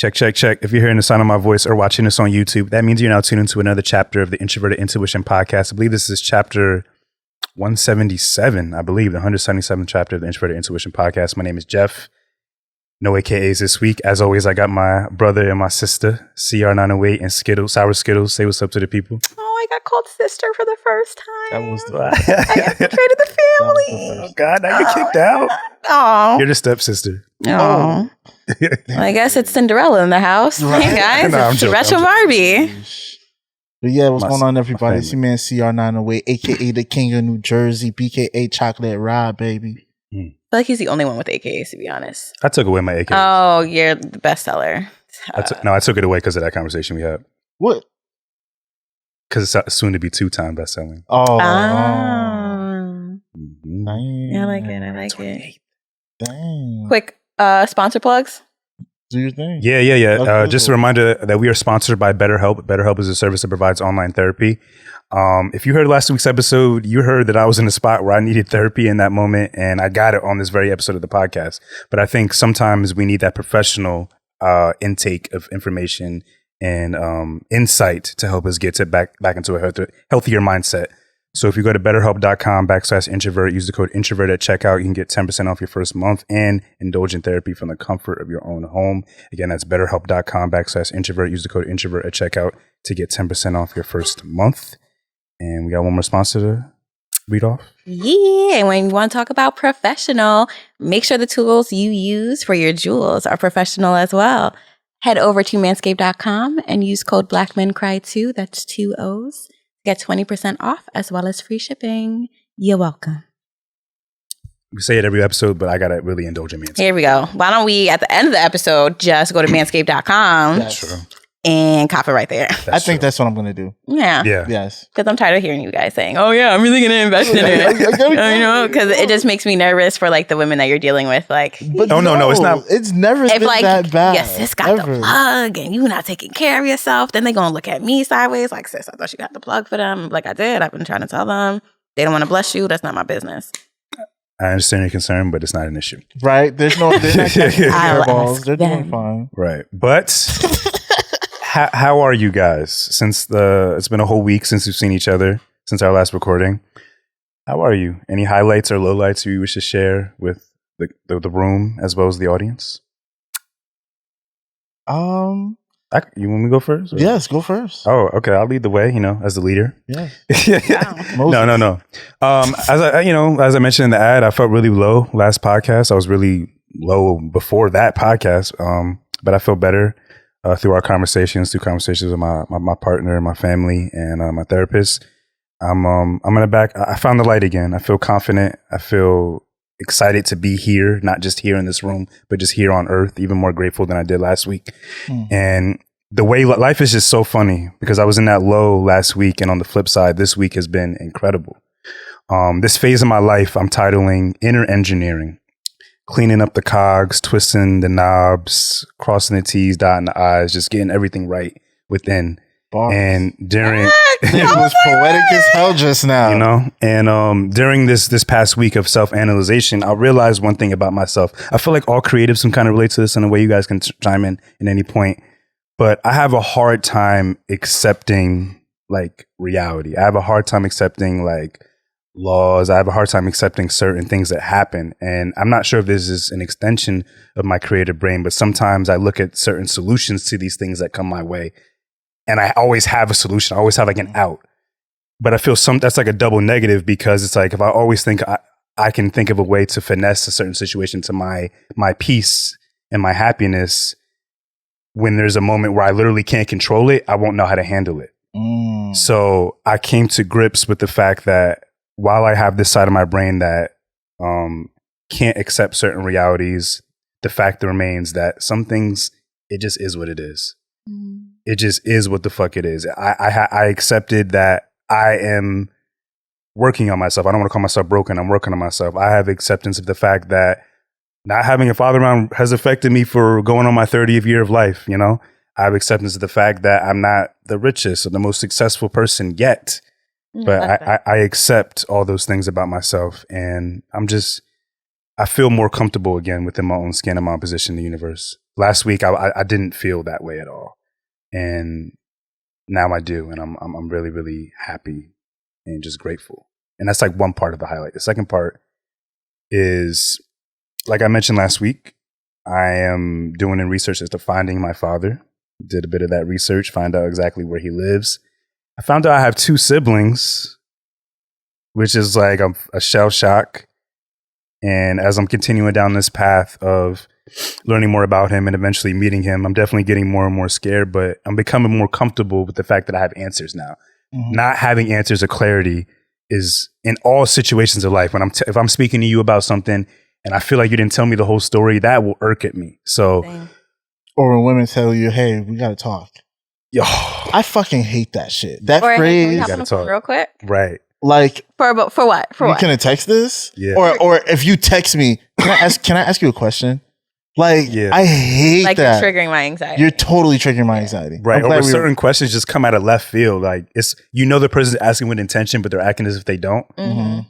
Check, check, check. If you're hearing the sound of my voice or watching this on YouTube, that means you're now tuned into another chapter of the Introverted Intuition podcast. I believe this is chapter 177, I believe, the 177th chapter of the Introverted Intuition podcast. My name is Jeff. No AKAs this week. As always, I got my brother and my sister, CR908 and Skittles, Sour Skittles. Say what's up to the people. Oh, I got called sister for the first time. That was I infiltrated the family. Oh, God, now you're kicked out. Oh. You're the stepsister. Oh. Well, I guess it's Cinderella in the house. Right. Hey, guys. No, I'm It's joking, Retro Barbie. But yeah, what's going on, everybody? It's your man CR908, aka the King of New Jersey, BKA Chocolate Rod, baby. I feel like he's the only one with AKAs, to be honest. I took away my AKAs. Oh, you're the bestseller. I took it away because of that conversation we had. What? Because it's soon to be 2-time bestselling. Oh. Mm-hmm. I like it. I like it. Dang. Quick sponsor plugs. Do your thing. Yeah. Just a reminder that we are sponsored by BetterHelp. BetterHelp is a service that provides online therapy. If you heard last week's episode, you heard that I was in a spot where I needed therapy in that moment, and I got it on this very episode of the podcast. But I think sometimes we need that professional intake of information and insight to help us get back into a healthier mindset. So if you go to betterhelp.com/introvert, use the code introvert at checkout, you can get 10% off your first month and indulge in therapy from the comfort of your own home. Again, that's betterhelp.com/introvert. Use the code introvert at checkout to get 10% off your first month. And we got one more sponsor to read off. Yeah, and when you want to talk about professional, make sure the tools you use for your jewels are professional as well. Head over to manscaped.com and use code BlackMenCry2, that's 2 O's. Get 20% off as well as free shipping. You're welcome. We say it every episode, but I got to really indulge in Manscaped. Here we go. Why don't we, at the end of the episode, just go to manscaped.com and cop it right there. I think that's what I'm going to do. Yeah. Yes. Because I'm tired of hearing you guys saying, oh, yeah, I'm really going to invest in it. Because it just makes me nervous for like the women that you're dealing with. Like, but no, it's not. It's never been like, that bad. Yes, sis got the plug and you not taking care of yourself. Then they going to look at me sideways like, sis, I thought you got the plug for them. Like I did. I've been trying to tell them. They don't want to bless you. That's not my business. I understand your concern, but it's not an issue. Right. They're not hairballs. They're doing fine. Right. But... How are you guys since it's been a whole week since we've seen each other since our last recording? How are you? Any highlights or lowlights you wish to share with the room as well as the audience? You want me to go first? Or? Yes, go first. Oh, okay. I'll lead the way. As the leader. Yeah. No. As I mentioned in the ad, I felt really low last podcast. I was really low before that podcast. But I feel better. Through conversations with my partner, my family, and my therapist, I'm in back. I found the light again. I feel confident. I feel excited to be here, not just here in this room, but just here on Earth. Even more grateful than I did last week. And the way life is just so funny because I was in that low last week, and on the flip side, this week has been incredible. This phase of my life, I'm titling Inner Engineering. Cleaning up the cogs, twisting the knobs, crossing the T's, dotting the I's, just getting everything right within. Bars. And during it was poetic as hell just now. And during this past week of self-analyzation, I realized one thing about myself. I feel like all creatives can kind of relate to this in a way. You guys can chime in at any point. But I have a hard time accepting like reality. I have a hard time accepting like laws. I have a hard time accepting certain things that happen. And I'm not sure if this is an extension of my creative brain, but sometimes I look at certain solutions to these things that come my way. And I always have a solution. I always have like an out. But I feel that's like a double negative because it's like if I always think I can think of a way to finesse a certain situation to my peace and my happiness, when there's a moment where I literally can't control it, I won't know how to handle it. So I came to grips with the fact that while I have this side of my brain that can't accept certain realities, the fact remains that some things, it just is what it is. It just is what the fuck it is. I accepted that I am working on myself. I don't want to call myself broken. I'm working on myself. I have acceptance of the fact that not having a father around has affected me for going on my 30th year of life. I have acceptance of the fact that I'm not the richest or the most successful person yet. But I accept all those things about myself, and I feel more comfortable again within my own skin and my own position in the universe. last week I didn't feel that way at all, and now I do, and I'm really, really happy and just grateful. And that's like one part of the highlight. The second part is, like I mentioned last week, I am doing research as to finding my father. Did a bit of that research, find out exactly where he lives. I found out I have 2 siblings, which is like a shell shock. And as I'm continuing down this path of learning more about him and eventually meeting him, I'm definitely getting more and more scared, but I'm becoming more comfortable with the fact that I have answers now. Not having answers or clarity is in all situations of life. When if I'm speaking to you about something and I feel like you didn't tell me the whole story, that will irk at me. So, or when women tell you, "Hey, we gotta talk." Yo, I fucking hate that shit. That or, phrase. Hey, gotta talk real quick. Right. Like for what? For what? Can I text this? Yeah. Or if you text me, can I ask you a question? Like, I hate like that. You're triggering my anxiety. You're totally triggering my anxiety. Right. Or certain questions just come out of left field. Like the person's asking with intention, but they're acting as if they don't.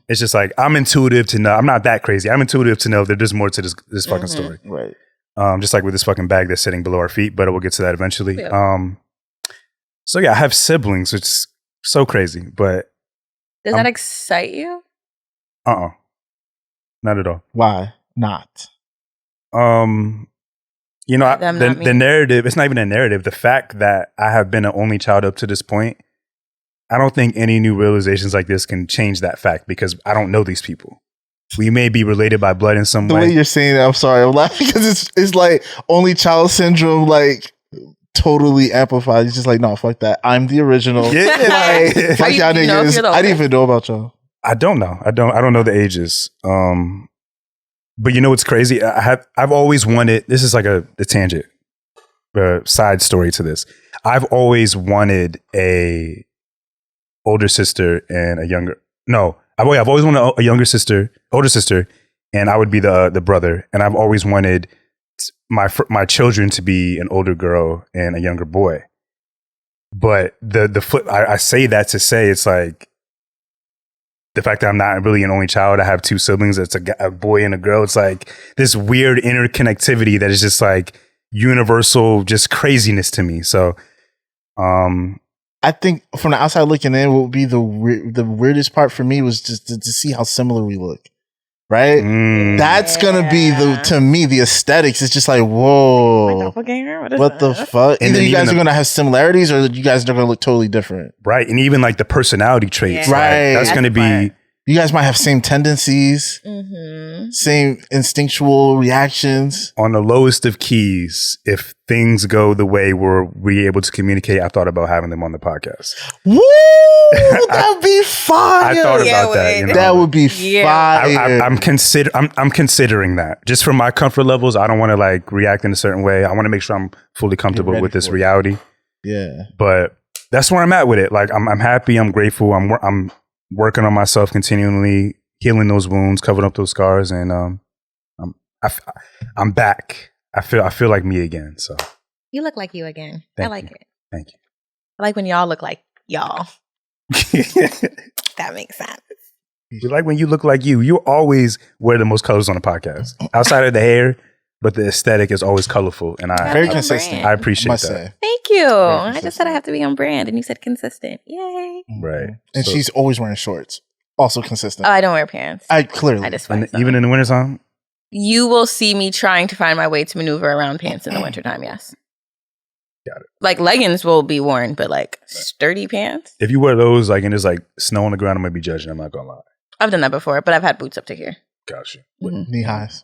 It's just like, I'm intuitive to know. I'm not that crazy. I'm intuitive to know that there's more to this fucking story. Right. Just like with this fucking bag that's sitting below our feet, but we'll get to that eventually. Yeah. So yeah, I have siblings, which is so crazy, but. Does that excite you? Not at all. Why not? The narrative, it's not even a narrative. The fact that I have been an only child up to this point, I don't think any new realizations like this can change that fact because I don't know these people. We may be related by blood in some way. The way you're saying that, I'm sorry, I'm laughing because it's like only child syndrome, like totally amplified. It's just like, no, fuck that. I'm the original. Yeah. Fuck y'all niggas. I didn't even know about y'all. I don't know. I don't know the ages. But you know what's crazy? I've always wanted, this is like a tangent, side story to this. I've always wanted a older sister and I've always wanted a older sister, and I would be the brother. And I've always wanted my children to be an older girl and a younger boy. But the flip, I say that to say it's like, the fact that I'm not really an only child, I have 2 siblings, it's a boy and a girl. It's like this weird interconnectivity that is just like universal, just craziness to me. So, I think from the outside looking in, what would be the weirdest part for me was just to see how similar we look. Right? That's gonna be to me, the aesthetics. It's just like, whoa. What the fuck? Either you guys are gonna have similarities or you guys are gonna look totally different. Right. And even like the personality traits. Yeah. Right. That's gonna be. You guys might have same tendencies, same instinctual reactions. On the lowest of keys, if things go the way we're able to communicate, I thought about having them on the podcast. Woo! That would be fire. I thought about that. You know? That would be fire. I'm considering that. Just from my comfort levels, I don't want to like react in a certain way. I want to make sure I'm fully comfortable with this reality. Yeah. But that's where I'm at with it. Like I'm happy. I'm grateful. I'm working on myself continually, healing those wounds, covering up those scars, and I'm back. I feel like me again. So you look like you again. I like it. Thank you. I like when y'all look like y'all. That makes sense. You like when you look like you. You always wear the most colors on the podcast, outside of the hair. But the aesthetic is always colorful, and very consistent. I appreciate that. Thank you. I just said I have to be on brand, and you said consistent. Yay! Right. And she's always wearing shorts. Also consistent. Oh, I don't wear pants. I clearly. I just even in the wintertime. You will see me trying to find my way to maneuver around pants in the wintertime. Yes. Got it. Like leggings will be worn, but like sturdy pants. If you wear those, like, and there's like snow on the ground, I might be judging. I'm not gonna lie. I've done that before, but I've had boots up to here. Gotcha. Knee highs.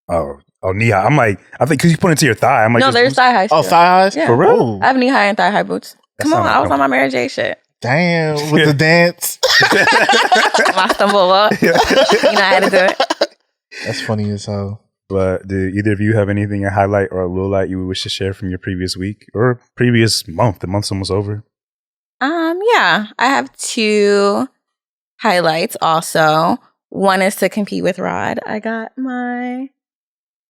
Oh, knee high. I'm like, I think because you put it to your thigh. I'm like, no, there's thigh highs. Oh, thigh highs? Yeah. For real? I have knee high and thigh high boots. Come on, I was on my Mary J shit. Damn, with the dance. My stumble up. You know, I had to do it. That's funny as hell. But do either of you have anything, a highlight or a low light you would wish to share from your previous week or previous month? The month's almost over. Yeah, I have 2 highlights also. One is to compete with Rod. I got my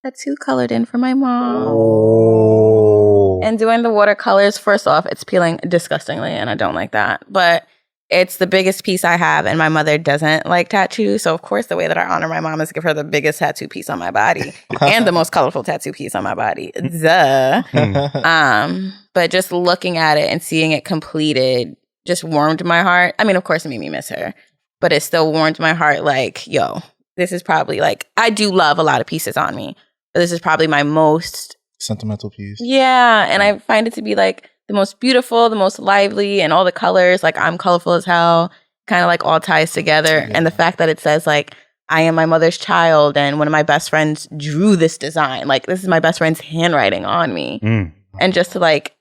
tattoo colored in for my mom. Oh. And doing the watercolors, first off, it's peeling disgustingly, and I don't like that. But it's the biggest piece I have, and my mother doesn't like tattoos. So, of course, the way that I honor my mom is to give her the biggest tattoo piece on my body and the most colorful tattoo piece on my body. Duh. But just looking at it and seeing it completed just warmed my heart. I mean, of course, it made me miss her, but it still warmed my heart. Like, yo, this is probably like, I do love a lot of pieces on me, but this is probably my most sentimental piece. Yeah. And I find it to be like the most beautiful, the most lively, and all the colors. Like, I'm colorful as hell, kind of like all ties together. Yeah. And the fact that it says like, I am my mother's child, and one of my best friends drew this design. Like, this is my best friend's handwriting on me. And just to like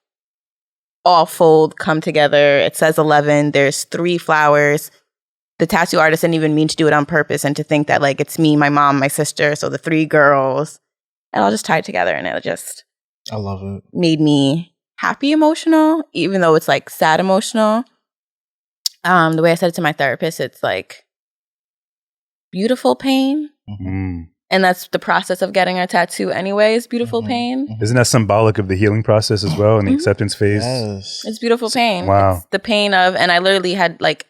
all fold, come together. It says 11. There's 3 flowers. The tattoo artist didn't even mean to do it on purpose, and to think that like it's me, my mom, my sister, so the 3 girls, and all just tied together, and it just, I love it. Made me happy emotional, even though it's like sad emotional. The way I said it to my therapist, it's like beautiful pain. And that's the process of getting a tattoo anyway, is beautiful pain. Isn't that symbolic of the healing process as well, and the acceptance phase? Yes. It's beautiful pain. Wow. It's the pain of, and I literally had like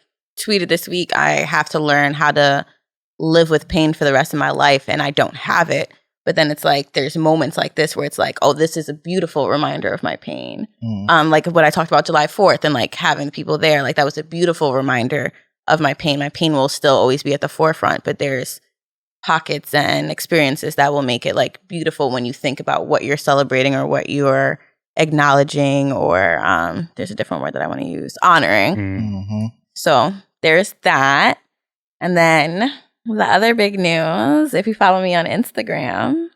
tweeted this week, I have to learn how to live with pain for the rest of my life, and I don't have it. But then it's like, there's moments like this where it's like, oh, this is a beautiful reminder of my pain. Like what I talked about July 4th and like having people there, like that was a beautiful reminder of my pain. My pain will still always be at the forefront, but there's pockets and experiences that will make it like beautiful when you think about what you're celebrating or what you're acknowledging, or there's a different word that I want to use, honoring. So there's that. And then the other big news, if you follow me on Instagram,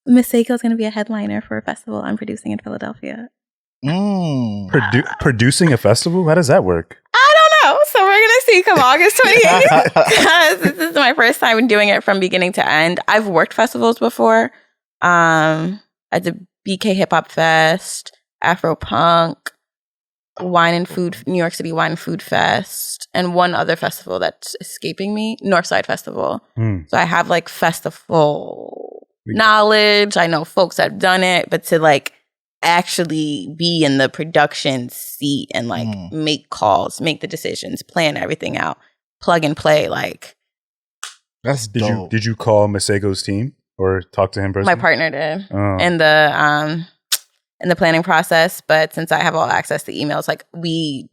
Miss Seiko's going to be a headliner for a festival I'm producing in Philadelphia. Producing a festival? How does that work? I don't know. So we're going to see come August 28th. Because this is my first time doing it from beginning to end. I've worked festivals before. I did BK Hip Hop Fest, Afro Punk, Wine and Food, New York City Wine and Food Fest, and one other festival that's escaping me, Northside Festival. So I have like festival knowledge. I know folks that have done it, but to like actually be in the production seat and like make calls, make the decisions, plan everything out, plug and play, like that's dope. Did you call Masego's team or talk to him personally? My partner did in the planning process, but since I have all access to emails, like we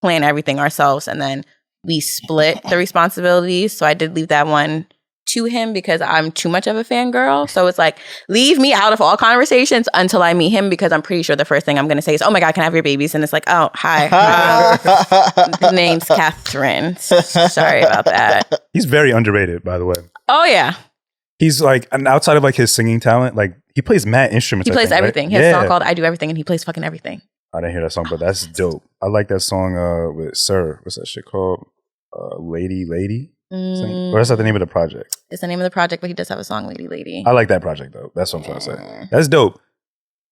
plan everything ourselves and then we split the responsibilities. So I did leave that one to him because I'm too much of a fangirl. So it's like, leave me out of all conversations until I meet him, because I'm pretty sure the first thing I'm going to say is, oh my God, can I have your babies? And it's like, oh, hi. The name's Catherine. Sorry about that. He's very underrated, by the way. Oh, yeah. He's like, and outside of like his singing talent, like he plays mad instruments. He plays everything. Right? He has a song called I Do Everything, and he plays fucking everything. I didn't hear that song, but that's dope. I like that song with Sir. What's that shit called? Lady? Or that's not the name of the project. It's the name of the project, but he does have a song, Lady. I like that project though. That's what I'm trying to say. That's dope.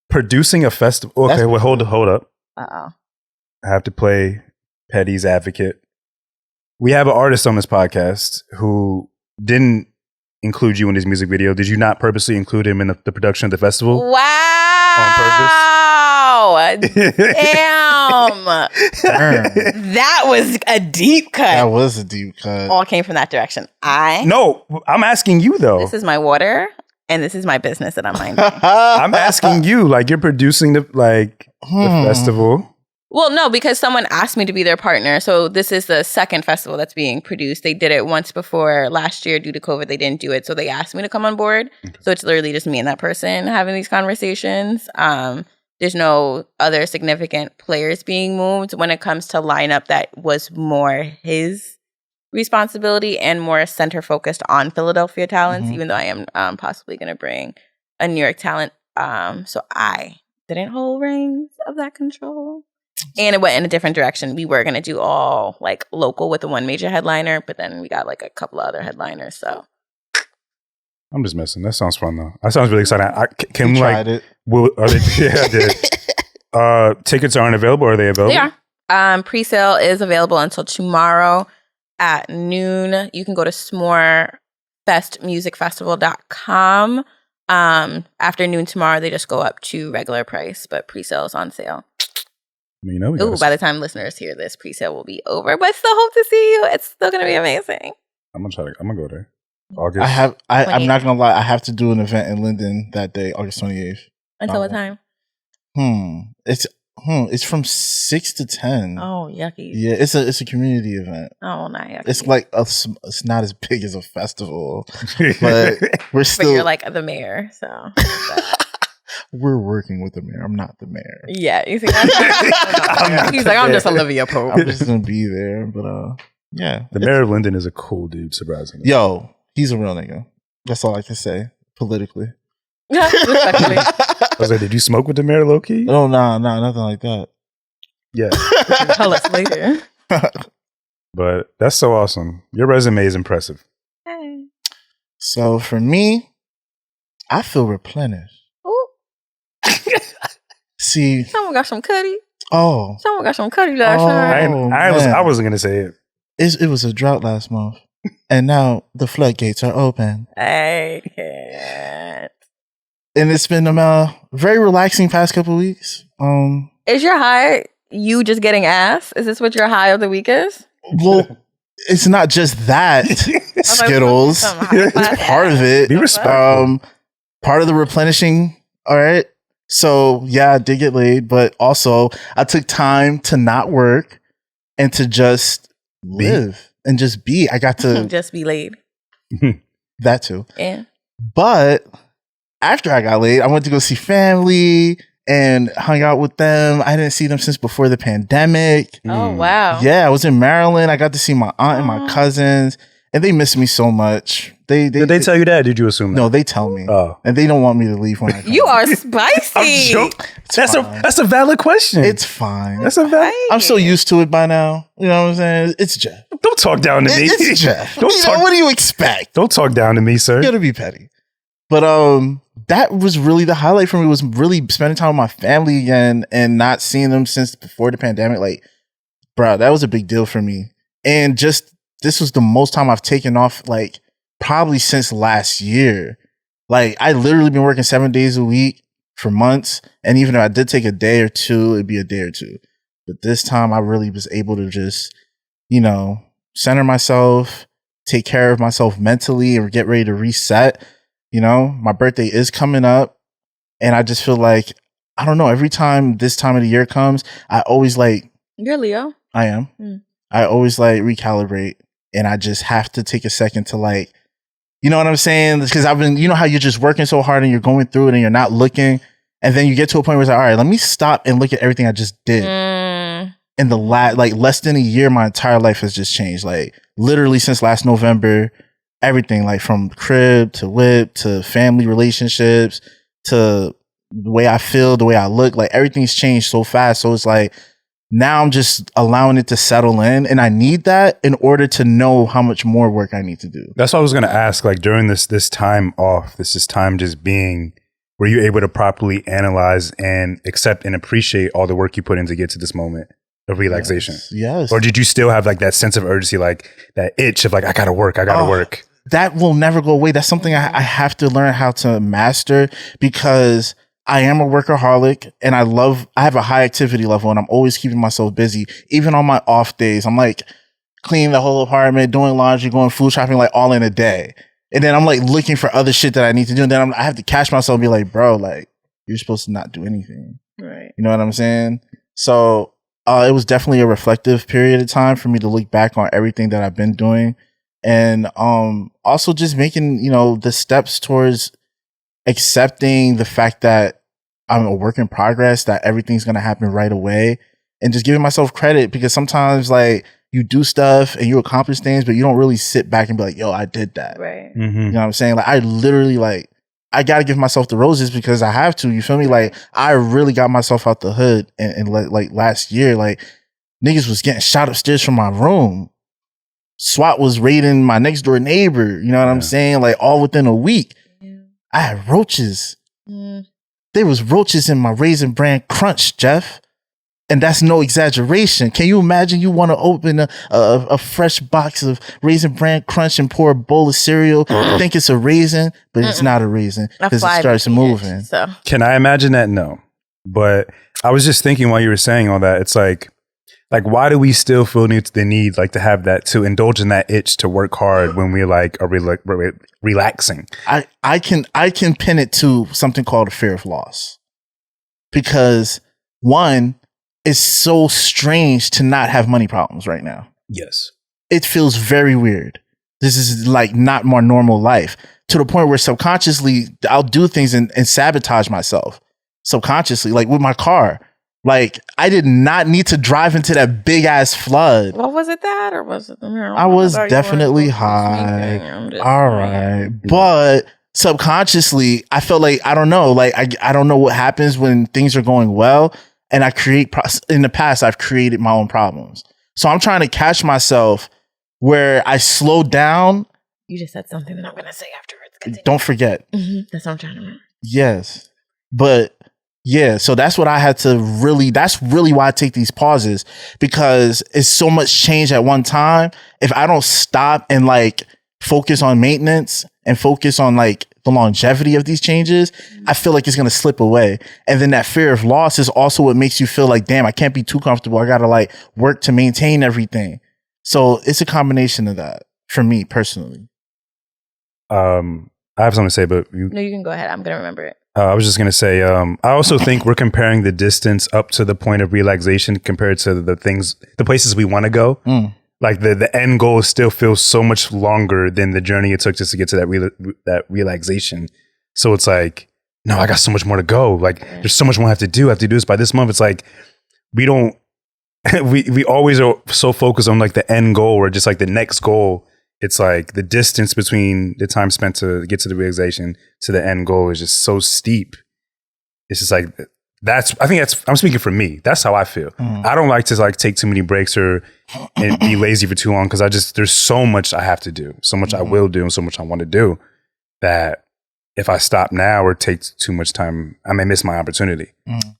Producing a festival. Okay, well, hold up. Uh-oh. I have to play Petty's advocate. We have an artist on this podcast who didn't include you in his music video. Did you not purposely include him in the production of the festival? Wow. On purpose? Damn. That was a deep cut. That was a deep cut. All came from that direction. No, I'm asking you though. This is my water and this is my business that I'm minding. I'm asking you, like you're producing the festival. Well, no, because someone asked me to be their partner. So this is the second festival that's being produced. They did it once before last year due to COVID. They didn't do it. So they asked me to come on board. Okay. So it's literally just me and that person having these conversations. There's no other significant players being moved. When it comes to lineup, that was more his responsibility and more center focused on Philadelphia talents, even though I am possibly going to bring a New York talent. So I didn't hold reins of that control. And it went in a different direction. We were going to do all like local with the one major headliner, but then we got like a couple of other headliners. So I'm just messing. That sounds fun though. That sounds really exciting. Can we like, tried it. Are they, yeah, I did. Tickets aren't available. Are they available? They are. Pre-sale is available until tomorrow at noon. You can go to smorefestmusicfestival.com. After noon tomorrow, they just go up to regular price, but pre-sale is on sale. You know, Ooh, by the time listeners hear this, pre-sale will be over, but still hope to see you. It's still going to be amazing. I'm gonna go there. August. I'm not gonna lie. I have to do an event in Linden that day, August 28th. Until what time? It's from 6 to 10. Oh, yucky. Yeah, it's a community event. Oh, not yucky. It's like it's not as big as a festival, but we're still. But you're like the mayor, so. We're working with the mayor. I'm not the mayor. Yeah, you see that? He's like, I'm just Olivia Pope. I'm just gonna be there, but yeah. The mayor of Linden is a cool dude, surprisingly. Yo, he's a real nigga. That's all I can say politically. Respectfully. I was like, did you smoke with the mayor, low-key? Oh, no, nothing like that. Yeah. Tell us later. But that's so awesome. Your resume is impressive. Hey. So for me, I feel replenished. Ooh. See, Someone got some cutty. oh, Someone got some cutty last night. I wasn't gonna say it. it was a drought last month, and now the floodgates are open. I can't. And it's been very relaxing past couple of weeks. Is your high you just getting ass? Is this what your high of the week is? Well, it's not just that. Skittles, it's part of it. Be respectful. Part of the replenishing. All right. So yeah, I did get laid, but also I took time to not work and to just live and just be. I got to just be laid. That too. Yeah. But after I got laid, I went to go see family and hung out with them. I didn't see them since before the pandemic. Oh, wow. Yeah, I was in Maryland. I got to see my aunt and my cousins, and they miss me so much. Did they tell you that? Or did you assume that? No, they tell me. Oh. And they don't want me to leave when I come. You are spicy. That's a valid question. It's fine. That's a valid. I'm so used to it by now. You know what I'm saying? It's Jeff. Don't talk down to me. It's Jeff. What do you expect? Don't talk down to me, sir. You gotta be petty. But that was really the highlight for me, was really spending time with my family again and not seeing them since before the pandemic. Like, bro, that was a big deal for me. And just, this was the most time I've taken off, like, probably since last year. Like, I literally been working 7 days a week for months. And even if I did take a day or two, it'd be a day or two. But this time I really was able to just, center myself, take care of myself mentally, and get ready to reset. My birthday is coming up, and I just feel like, I don't know, every time this time of the year comes, I always You're Leo. I am. I always recalibrate, and I just have to take a second to you know what I'm saying? Because I've been, how you're just working so hard and you're going through it and you're not looking, and then you get to a point where it's like, all right, let me stop and look at everything I just did. In the less than a year, my entire life has just changed. Literally since last November. Everything, from crib to whip to family relationships to the way I feel, the way I look, everything's changed so fast. So it's now I'm just allowing it to settle in, and I need that in order to know how much more work I need to do. That's what I was going to ask. During this time off, this is time just being, were you able to properly analyze and accept and appreciate all the work you put in to get to this moment of relaxation? Yes. Or did you still have that sense of urgency, that itch of I gotta work, work? That will never go away. That's something I have to learn how to master, because I am a workaholic and I have a high activity level, and I'm always keeping myself busy. Even on my off days, I'm cleaning the whole apartment, doing laundry, going food shopping, all in a day. And then I'm looking for other shit that I need to do. And then I have to catch myself and be like, bro, you're supposed to not do anything. Right. You know what I'm saying? So it was definitely a reflective period of time for me to look back on everything that I've been doing. And also just making, the steps towards accepting the fact that I'm a work in progress, that everything's going to happen right away, and just giving myself credit, because sometimes you do stuff and you accomplish things, but you don't really sit back and be like, yo, I did that. Right. Mm-hmm. You know what I'm saying? I literally I got to give myself the roses because I have to, you feel me? I really got myself out the hood, and last year, niggas was getting shot upstairs from my room. SWAT was raiding my next door neighbor. You know what I'm saying? All within a week. Yeah. I had roaches. There was roaches in my Raisin Bran Crunch, Jeff. And that's no exaggeration. Can you imagine you want to open a fresh box of Raisin Bran Crunch and pour a bowl of cereal, think it's a raisin, but it's not a raisin because it starts moving. So. Can I imagine that? No. But I was just thinking while you were saying all that, it's like why do we still feel the need like to have that, to indulge in that itch to work hard when we like are relaxing? I can pin it to something called a fear of loss, because one, it's so strange to not have money problems right now. Yes, it feels very weird. This is like not my normal life, to the point where subconsciously I'll do things and sabotage myself subconsciously, like with my car. Like, I did not need to drive into that big ass flood. What was it, that, or was it the marijuana? I was definitely high. All right. But subconsciously, I felt like, I don't know, like I don't know what happens when things are going well. And I in the past, I've created my own problems. So I'm trying to catch myself where I slow down. You just said something that I'm going to say afterwards. Continue. Don't forget. Mm-hmm. That's what I'm trying to remember. Yes. But yeah, so that's what I had to that's really why I take these pauses, because it's so much change at one time. If I don't stop and like focus on maintenance and focus on like the longevity of these changes, I feel like it's going to slip away. And then that fear of loss is also what makes you feel like, damn, I can't be too comfortable. I got to like work to maintain everything. So it's a combination of that for me personally. I have something to say, but No, you can go ahead. I'm going to remember it. I was just going to say, I also think we're comparing the distance up to the point of relaxation compared to the places we want to go. Like the end goal still feels so much longer than the journey it took just to get to that relaxation. So it's like, no, I got so much more to go. Like there's so much more I have to do. I have to do this by this month. It's like, we don't, we always are so focused on like the end goal or just like the next goal. It's like the distance between the time spent to get to the realization to the end goal is just so steep. It's just like, I'm speaking for me. That's how I feel. I don't like to like take too many breaks and be lazy for too long, because there's so much I have to do, so much I will do, and so much I want to do, that if I stop now or take too much time, I may miss my opportunity.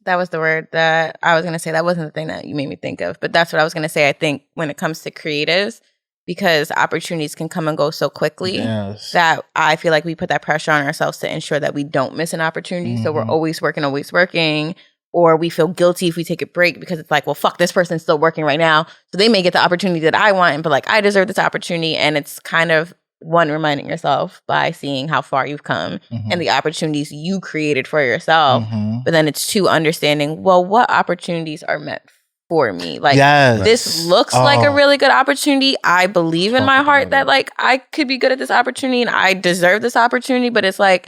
That was the word that I was going to say. That wasn't the thing that you made me think of, but that's what I was going to say. I think when it comes to creatives, because opportunities can come and go so quickly, that I feel like we put that pressure on ourselves to ensure that we don't miss an opportunity. So we're always working, or we feel guilty if we take a break because it's like, well, fuck, this person's still working right now, so they may get the opportunity that I want, but like I deserve this opportunity. And it's kind of one, reminding yourself by seeing how far you've come and the opportunities you created for yourself. But then it's two, understanding, well, what opportunities are meant for me? Like, this looks like a really good opportunity. I believe in my heart that like I could be good at this opportunity and I deserve this opportunity, but it's like,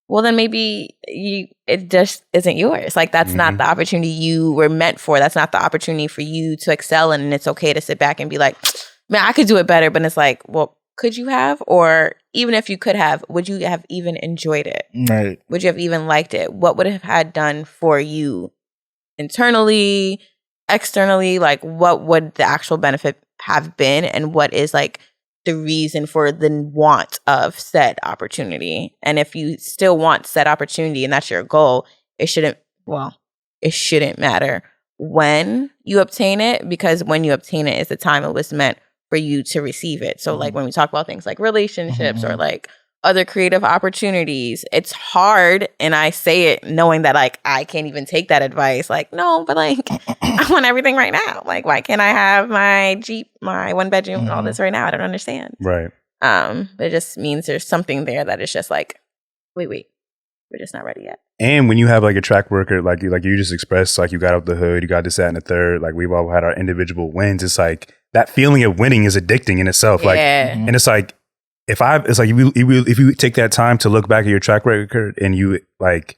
well, then maybe it just isn't yours. Like, that's not the opportunity you were meant for. That's not the opportunity for you to excel in. And it's okay to sit back and be like, man, I could do it better. But it's like, well, could you have? Or even if you could have, would you have even enjoyed it? Right. Would you have even liked it? What would it have had done for you internally, externally? Like, what would the actual benefit have been? And what is like the reason for the want of said opportunity? And if you still want said opportunity and that's your goal, it shouldn't matter when you obtain it, because when you obtain it is the time it was meant for you to receive it. So like when we talk about things like relationships or like other creative opportunities, it's hard. And I say it knowing that like I can't even take that advice. Like, no, but like I want everything right now. Like, why can't I have my Jeep, my one bedroom and all this right now? I don't understand. Right. But it just means there's something there that is just like, wait, we're just not ready yet. And when you have like a track record, like you just expressed, like you got out the hood, you got this, that, and the third, like we've all had our individual wins. It's like that feeling of winning is addicting in itself. Like, and it's like, if you take that time to look back at your track record and you like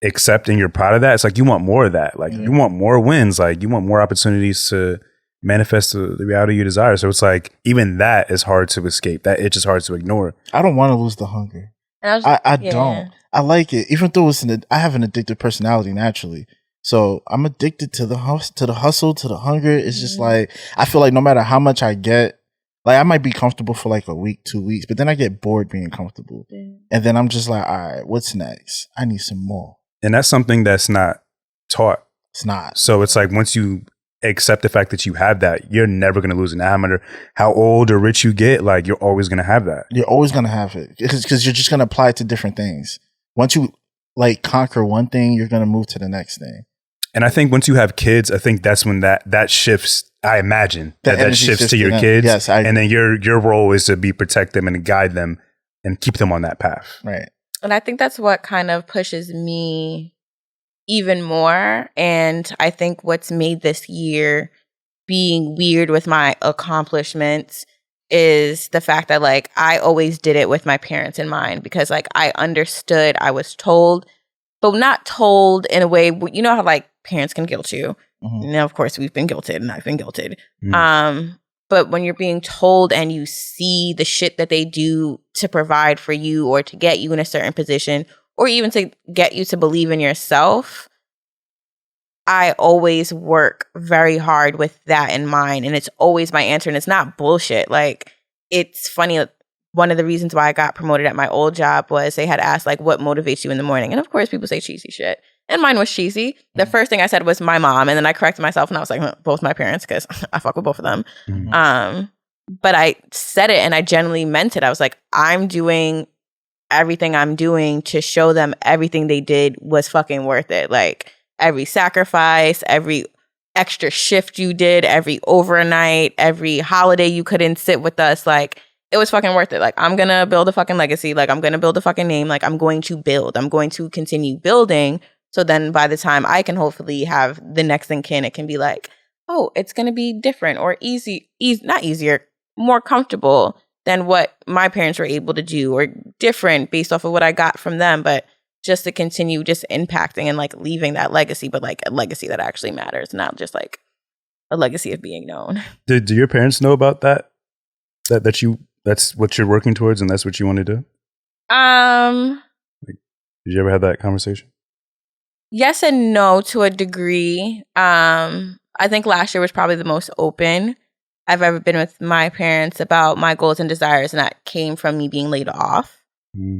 accept and you're proud of that, it's like you want more of that. Like you want more wins. Like you want more opportunities to manifest the reality you desire. So it's like even that is hard to escape. That itch is hard to ignore. I don't want to lose the hunger. I don't. I like it, even though I have an addictive personality naturally. So I'm addicted to the hustle, to the hunger. It's just like, I feel like no matter how much I get, like I might be comfortable for like a week, 2 weeks, but then I get bored being comfortable. And then I'm just like, all right, what's next? I need some more. And that's something that's not taught. It's not. So it's like once you accept the fact that you have that, you're never going to lose it. No matter how old or rich you get, like you're always going to have that. You're always going to have it because you're just going to apply it to different things. Once you like conquer one thing, you're going to move to the next thing. And I think once you have kids, I think that's when that shifts. I imagine that shifts to your them. kids. Yes, and then your role is to be protect them and guide them and keep them on that path. Right. And I think that's what kind of pushes me even more. And I think what's made this year being weird with my accomplishments is the fact that like I always did it with my parents in mind, because like I understood, I was told, but not told in a way, you know how like parents can guilt you. Mm-hmm. Now, of course, we've been guilted and I've been guilted. But when you're being told and you see the shit that they do to provide for you or to get you in a certain position or even to get you to believe in yourself, I always work very hard with that in mind. And it's always my answer. And it's not bullshit. Like, it's funny. One of the reasons why I got promoted at my old job was they had asked, like, what motivates you in the morning? And of course, people say cheesy shit. And mine was cheesy. The first thing I said was my mom. And then I corrected myself and I was like, both my parents, because I fuck with both of them. Mm-hmm. But I said it and I genuinely meant it. I was like, I'm doing everything I'm doing to show them everything they did was fucking worth it. Like, every sacrifice, every extra shift you did, every overnight, every holiday you couldn't sit with us, like, it was fucking worth it. Like, I'm going to build a fucking legacy. Like, I'm going to build a fucking name. Like, I'm going to build. I'm going to continue building. So then by the time I can hopefully have the next in kin, it can be like, oh, it's going to be different or not easier, more comfortable than what my parents were able to do, or different based off of what I got from them. But just to continue just impacting and like leaving that legacy, but like a legacy that actually matters, not just like a legacy of being known. Do your parents know about that? That's what you're working towards and that's what you want to do? Did you ever have that conversation? Yes and no to a degree. I think last year was probably the most open I've ever been with my parents about my goals and desires, and that came from me being laid off.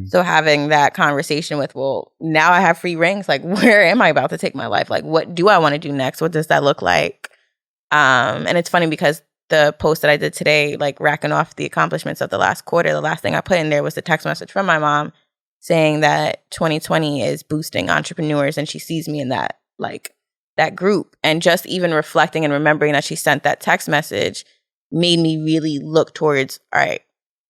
So having that conversation with, well, now I have free rings. Like, where am I about to take my life? Like, what do I want to do next? What does that look like? And it's funny because the post that I did today, like racking off the accomplishments of the last quarter, the last thing I put in there was a text message from my mom saying that 2020 is boosting entrepreneurs, and she sees me in that, like, that group. And just even reflecting and remembering that she sent that text message made me really look towards, all right,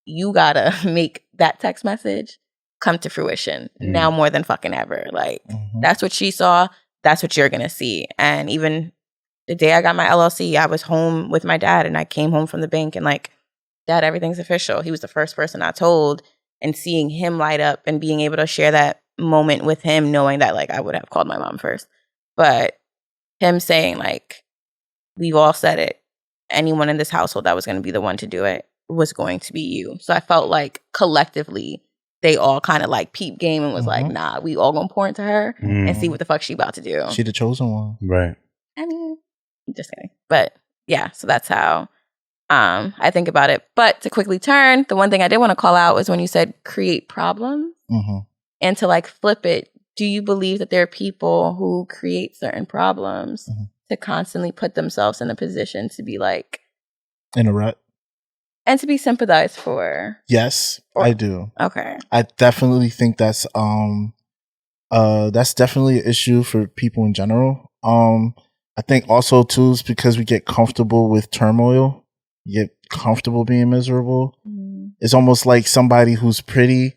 you gotta make that text message come to fruition now more than fucking ever. Like, that's what she saw. That's what you're gonna see. And even the day I got my LLC, I was home with my dad, and I came home from the bank and like, Dad, everything's official. He was the first person I told, and seeing him light up and being able to share that moment with him, knowing that like I would have called my mom first, but him saying like, we've all said it. Anyone in this household that was going to be the one to do it was going to be you. So I felt like collectively they all kind of like peep game and was like, nah, we all gonna pour into her and see what the fuck she about to do. She the chosen one. Right. I mean, just kidding. But yeah, so that's how I think about it. But to quickly turn, the one thing I did want to call out was when you said create problems, and to like flip it. Do you believe that there are people who create certain problems to constantly put themselves in a position to be like in a rut and to be sympathized for? Yes, I do. Okay. I definitely think that's definitely an issue for people in general. I think also too is because we get comfortable with turmoil. You get comfortable being miserable. It's almost like somebody who's pretty,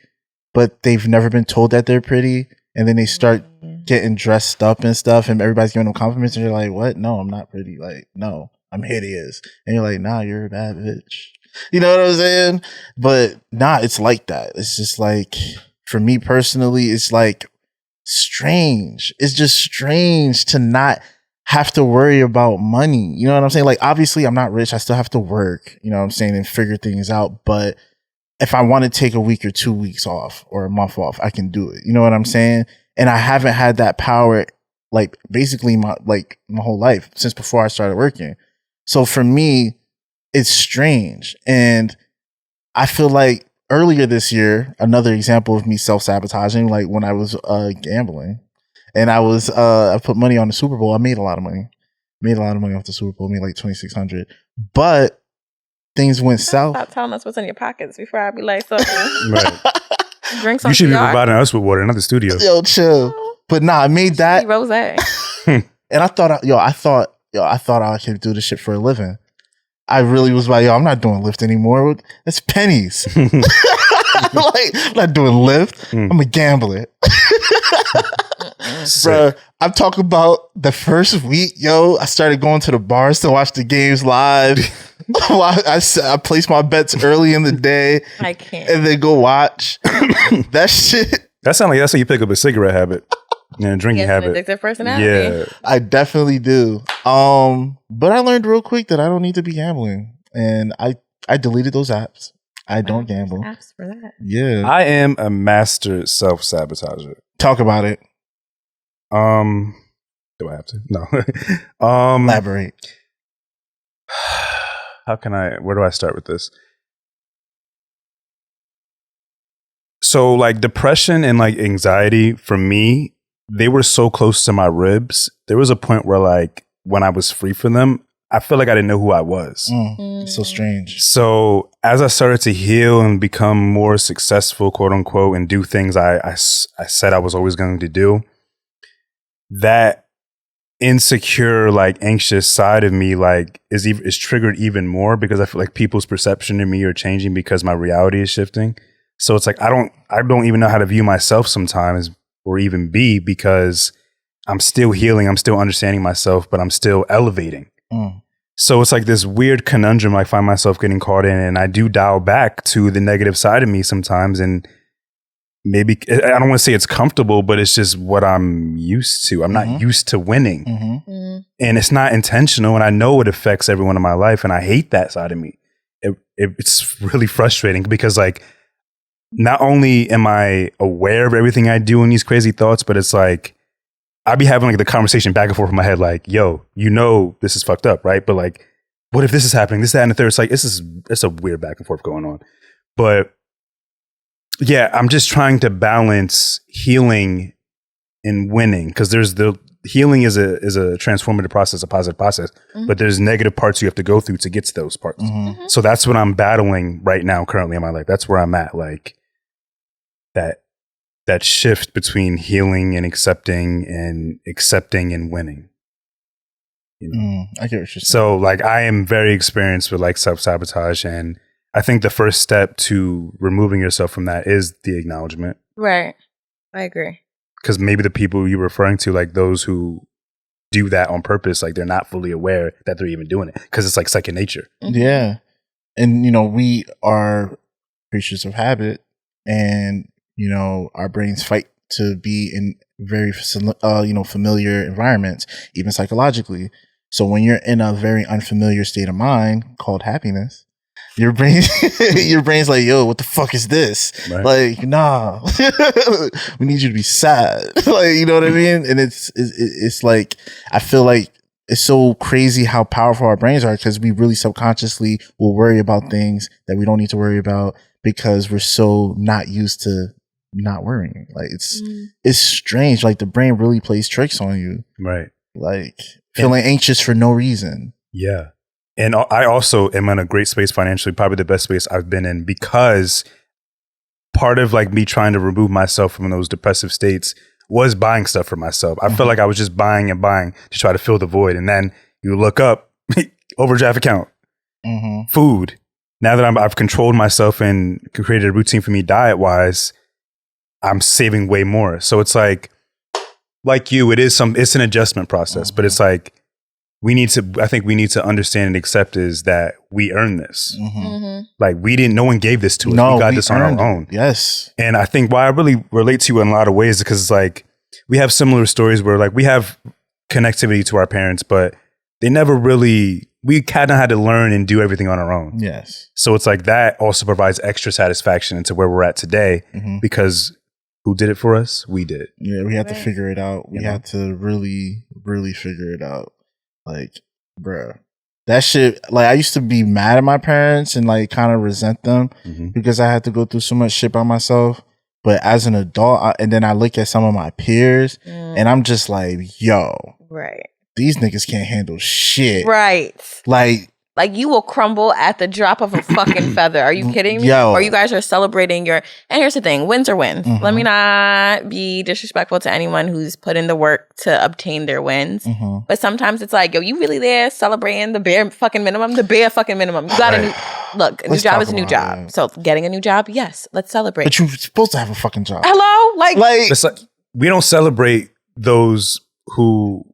but they've never been told that they're pretty. And then they start getting dressed up and stuff, and everybody's giving them compliments, and you're like, what? No, I'm not pretty. Like, no, I'm hideous. And you're like, nah, you're a bad bitch. You know what I'm saying? But nah, it's like that. It's just like, for me personally, it's like strange. It's just strange to not have to worry about money. You know what I'm saying? Like, obviously I'm not rich. I still have to work, you know what I'm saying, and figure things out. But if I want to take a week or 2 weeks off or a month off, I can do it. You know what I'm saying? And I haven't had that power, like, basically my whole life since before I started working. So for me, it's strange. And I feel like earlier this year, another example of me self-sabotaging, like when I was gambling, and I put money on the Super Bowl. I made a lot of money. Off the Super Bowl. Made like $2,600. But things went south. Stop telling us what's in your pockets before I be like, so Right. drink some. You should be providing us with water, not the studio. Yo, chill. But nah, I made that. Rosé. And I thought I could do this shit for a living. I really was like, I'm not doing Lyft anymore. That's pennies. Like, I'm not doing Lyft. I'm a gambler. Bro, I'm talking about the first week, I started going to the bars to watch the games live. I placed my bets early in the day. I can't. And then go watch. That shit. That sounds like that's how you pick up a cigarette habit. And a drinking habit. An addictive personality. Yeah. I definitely do. But I learned real quick that I don't need to be gambling. And I deleted those apps. I don't gamble. Apps for that. Yeah. I am a master self-sabotager. Talk about it. Do I have to? No. Elaborate. Where do I start with this? So like depression and like anxiety for me, they were so close to my ribs. There was a point where like when I was free from them, I feel like I didn't know who I was. It's so strange. So as I started to heal and become more successful, quote unquote, and do things I said I was always going to do, that insecure, like anxious side of me, like is triggered even more because I feel like people's perception of me are changing because my reality is shifting. So it's like I don't even know how to view myself sometimes or even be, because I'm still healing, I'm still understanding myself, but I'm still elevating. So it's like this weird conundrum I find myself getting caught in, and I do dial back to the negative side of me sometimes, and maybe I don't want to say it's comfortable, but it's just what I'm used to. I'm not used to winning, and it's not intentional, and I know it affects everyone in my life, and I hate that side of me. It's really frustrating because like not only am I aware of everything I do in these crazy thoughts, but it's like I'd be having like the conversation back and forth in my head, like, yo, this is fucked up, right? But like, what if this is happening? This, that, and the third. It's like, it's a weird back and forth going on. But yeah, I'm just trying to balance healing and winning, because there's the healing is a transformative process, a positive process, but there's negative parts you have to go through to get to those parts. So that's what I'm battling right now, currently in my life. That's where I'm at, like that shift between healing and accepting and winning. I get what you're saying. So like I am very experienced with like self-sabotage, and I think the first step to removing yourself from that is the acknowledgement. Right. I agree. Because maybe the people you're referring to, like those who do that on purpose, like they're not fully aware that they're even doing it, because it's like second nature. Yeah. And, we are creatures of habit, and, our brains fight to be in very, familiar environments, even psychologically. So when you're in a very unfamiliar state of mind called happiness, your brain's like, yo, what the fuck is this? Right. Like, nah, we need you to be sad. Like, you know what I mean? And it's like, I feel like it's so crazy how powerful our brains are, because we really subconsciously will worry about things that we don't need to worry about because we're so not used to not worrying. Like it's strange. Like the brain really plays tricks on you. Right. Like feeling anxious for no reason. Yeah. And I also am in a great space financially, probably the best space I've been in, because part of like me trying to remove myself from those depressive states was buying stuff for myself. I felt like I was just buying and buying to try to fill the void. And then you look up, overdraft account, food. Now that I've controlled myself and created a routine for me diet-wise, I'm saving way more. So it's like you, it's an adjustment process, but it's like, I think we need to understand and accept is that we earn this. Like no one gave this to us. We got this on our own. Yes. And I think why I really relate to you in a lot of ways is because it's like, we have similar stories where like we have connectivity to our parents, but they never really, we kind of had to learn and do everything on our own. Yes. So it's like that also provides extra satisfaction into where we're at today, because who did it for us? We did. Yeah, we had to figure it out. We had to really, really figure it out. Like, bruh, that shit, like I used to be mad at my parents and like kind of resent them because I had to go through so much shit by myself. But as an adult, and then I look at some of my peers and I'm just like, yo, right, these niggas can't handle shit. Right. Like, Like, you will crumble at the drop of a fucking feather. Are you kidding me? Yo. Or you guys are celebrating your... And here's the thing. Wins are wins. Mhm. Let me not be disrespectful to anyone who's put in the work to obtain their wins. Mhm. But sometimes it's like, yo, you really there celebrating the bare fucking minimum? The bare fucking minimum. You got a new... Look, a new Let's job talk is a new about job. it. So getting a new job, yes, let's celebrate. But you're supposed to have a fucking job. Hello? Like It's like, we don't celebrate those who...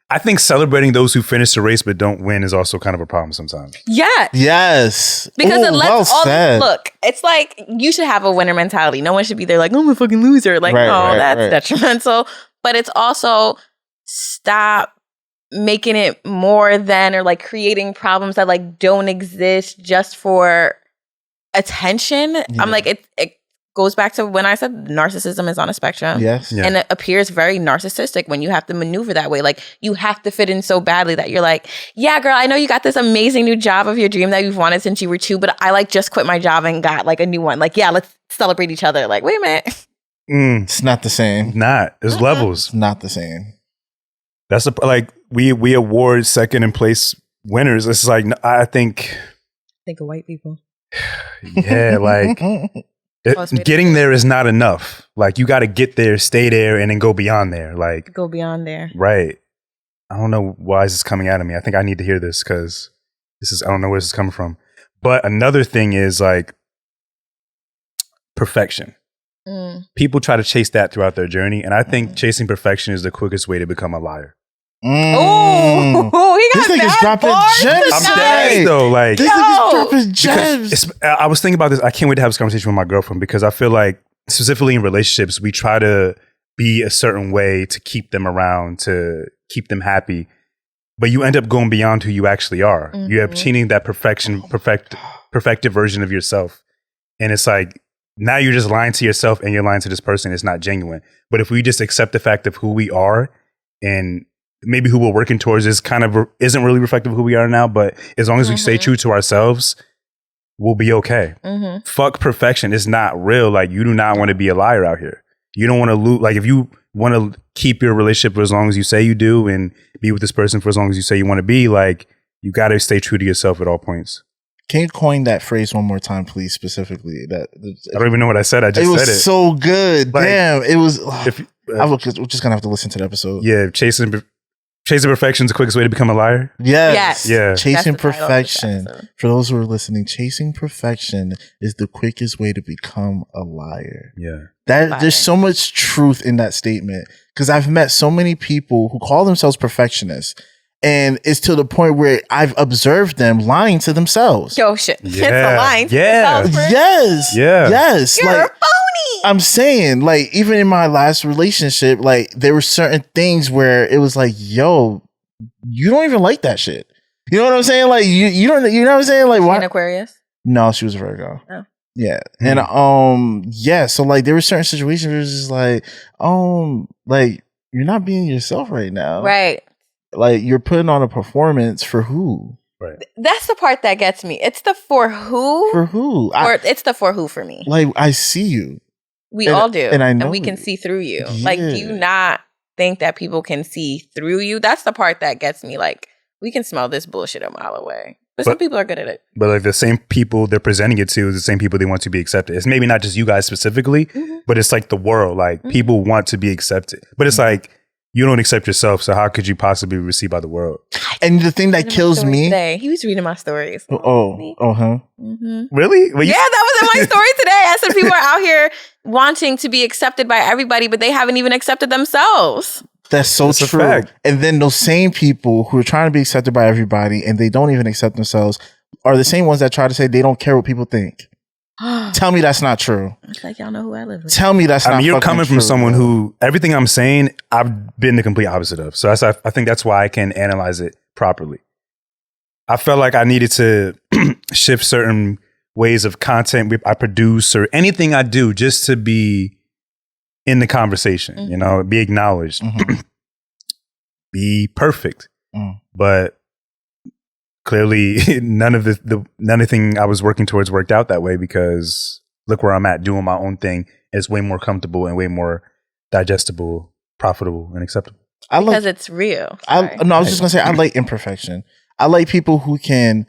I think celebrating those who finish the race but don't win is also kind of a problem sometimes. yeah. Yes. Because Ooh, it lets well all said. look, it's like you should have a winner mentality. No one should be there like, oh, I'm a fucking loser. Like, Right, no, right, that's right. detrimental. But it's also stop making it more than or like creating problems that like don't exist just for attention. Yeah. I'm like, it goes back to when I said narcissism is on a spectrum. Yes. Yeah. And it appears very narcissistic when you have to maneuver that way. Like, you have to fit in so badly that you're like, yeah, girl, I know you got this amazing new job of your dream that you've wanted since you were 2, but I like just quit my job and got like a new one. Like, yeah, let's celebrate each other. Like, wait a minute. It's not the same. Not. There's levels. It's not the same. That's like we award second in place winners. It's like I think Think of white people. yeah, like getting there is not enough. Like, you got to get there, stay there, and then go beyond there. Like, Go beyond there. right. I don't know why this is coming out of me. I think I need to hear this because I don't know where this is coming from. But another thing is like perfection. People try to chase that throughout their journey. And I think chasing perfection is the quickest way to become a liar. Oh, he This got nigga's bad dropping bars gems I'm tonight. today. dead though. Like, This nigga's dropping gems. I was thinking about this. I can't wait to have this conversation with my girlfriend because I feel like specifically in relationships, we try to be a certain way to keep them around, to keep them happy. But you end up going beyond who you actually are. You have cheating that perfected version of yourself. And it's like, now you're just lying to yourself and you're lying to this person. It's not genuine. But if we just accept the fact of who we are and maybe who we're working towards is kind of isn't really reflective of who we are now, but as long as we stay true to ourselves, we'll be okay. Fuck perfection. It's not real. Like, you do not want to be a liar out here. You don't want to lose. Like, if you want to keep your relationship for as long as you say you do and be with this person for as long as you say you want to be, like, you got to stay true to yourself at all points. Can you coin that phrase one more time, please? Specifically, I don't even know what I said. I just said it. It was so good. Like, damn, it was. We're just gonna have to listen to the episode. Yeah, chasing perfection is the quickest way to become a liar. Yes. Yeah. Chasing That's the title of this perfection. episode. For those who are listening, chasing perfection is the quickest way to become a liar. Yeah. There's so much truth in that statement because I've met so many people who call themselves perfectionists, and it's to the point where I've observed them lying to themselves. Yo, shit. Yeah. It's a line. Yeah. Yes. Yeah. Yes. You're Like, a phony. I'm saying, like, even in my last relationship, like, there were certain things where it was like, yo, you don't even like that shit. You know what I'm saying? Like, you don't, you know what I'm saying? Like, An why? Aquarius. No, she was a Virgo. Oh. Yeah. And, yeah. So, like, there were certain situations where it was just like, like, you're not being yourself right now. Right. Like, you're putting on a performance for who? Right. That's the part that gets me. It's the for who. For who? It's the for who for me. Like, I see you. We and- all do. and I know we can you. see through you. Like, do you Yeah. not think that people can see through you? That's the part that gets me. Like, we can smell this bullshit a mile away. But some people are good at it. But like the same people they're presenting it to is the same people they want to be accepted. It's maybe not just you guys specifically, but it's like the world. Like people want to be accepted. But it's like you don't accept yourself, so how could you possibly be received by the world? And the thing that kills me. Today. He was reading my stories. Huh? Really? Well, Yeah, that was in my story today. I said people are out here wanting to be accepted by everybody, but they haven't even accepted themselves. That's so That's a true. fact. And then those same people who are trying to be accepted by everybody and they don't even accept themselves are the same ones that try to say they don't care what people think. Tell me that's not true. It's like, y'all know who I live with. Tell me that's not I mean, you're fucking coming from true, someone bro. who everything I'm saying, I've been the complete opposite of. So I think that's why I can analyze it properly. I felt like I needed to shift certain ways of content I produce or anything I do just to be in the conversation, you know, be acknowledged, be perfect. But clearly none of anything I was working towards worked out that way because look where I'm at doing my own thing. It's way more comfortable and way more digestible, profitable, and acceptable. Because it's real. I was just gonna say I like imperfection. I like people who can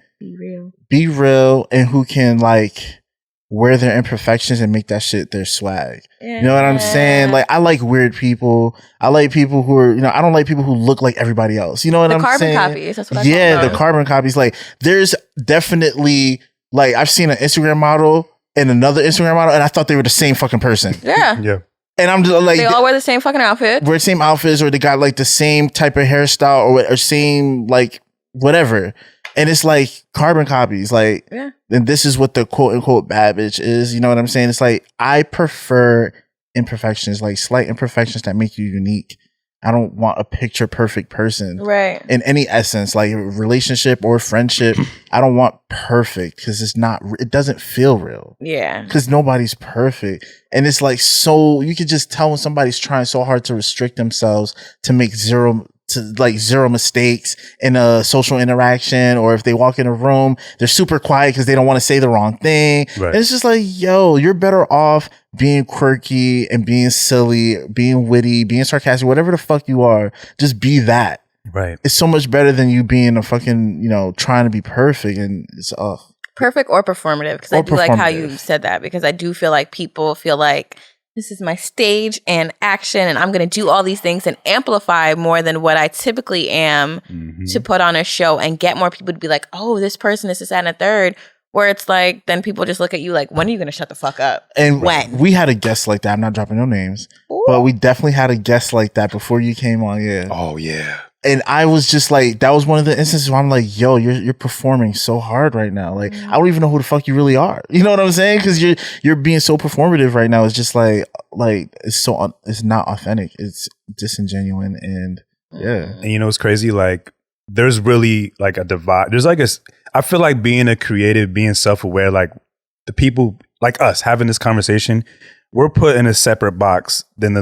be real and who can like wear their imperfections and make that shit their swag. You know what I'm saying? Like, I like weird people. I like people who are, I don't like people who look like everybody else. You know what I'm saying? The carbon copies. That's what I call them. The carbon copies. Like, there's definitely, like, I've seen an Instagram model and another Instagram model, and I thought they were the same fucking person. Yeah. And I'm just like, they all wear the same fucking outfit. Wear the same outfits, or they got like the same type of hairstyle, or same like whatever. And it's like carbon copies. Like, and this is what the quote unquote bad bitch is. You know what I'm saying? It's like, I prefer imperfections, like slight imperfections that make you unique. I don't want a picture perfect person, right? In any essence, like a relationship or friendship. I don't want perfect, because it doesn't feel real. Yeah, because nobody's perfect, and it's like, so you could just tell when somebody's trying so hard to restrict themselves to make zero mistakes in a social interaction, or if they walk in a room, they're super quiet because they don't want to say the wrong thing. Right. And it's just like, yo, you're better off being quirky and being silly, being witty, being sarcastic, whatever the fuck you are. Just be that. Right. It's so much better than you being a fucking, trying to be perfect. And it's perfect or performative. Because I do like how you said that, because I do feel like people feel like, this is my stage and action, and I'm going to do all these things and amplify more than what I typically am to put on a show and get more people to be like, oh, this person is this, that, and a third. Where it's like, then people just look at you like, when are you going to shut the fuck up? And when? We had a guest like that. I'm not dropping no names. Ooh. But we definitely had a guest like that before you came on. Yeah. Oh, yeah. And I was just like, that was one of the instances where I'm like, yo, you're performing so hard right now. Like, I don't even know who the fuck you really are. You know what I'm saying? Because you're being so performative right now. It's just like it's not authentic. It's disingenuous, and yeah. And what's crazy? Like, there's really like a divide. There's like I feel like being a creative, being self-aware, like the people like us having this conversation, we're put in a separate box than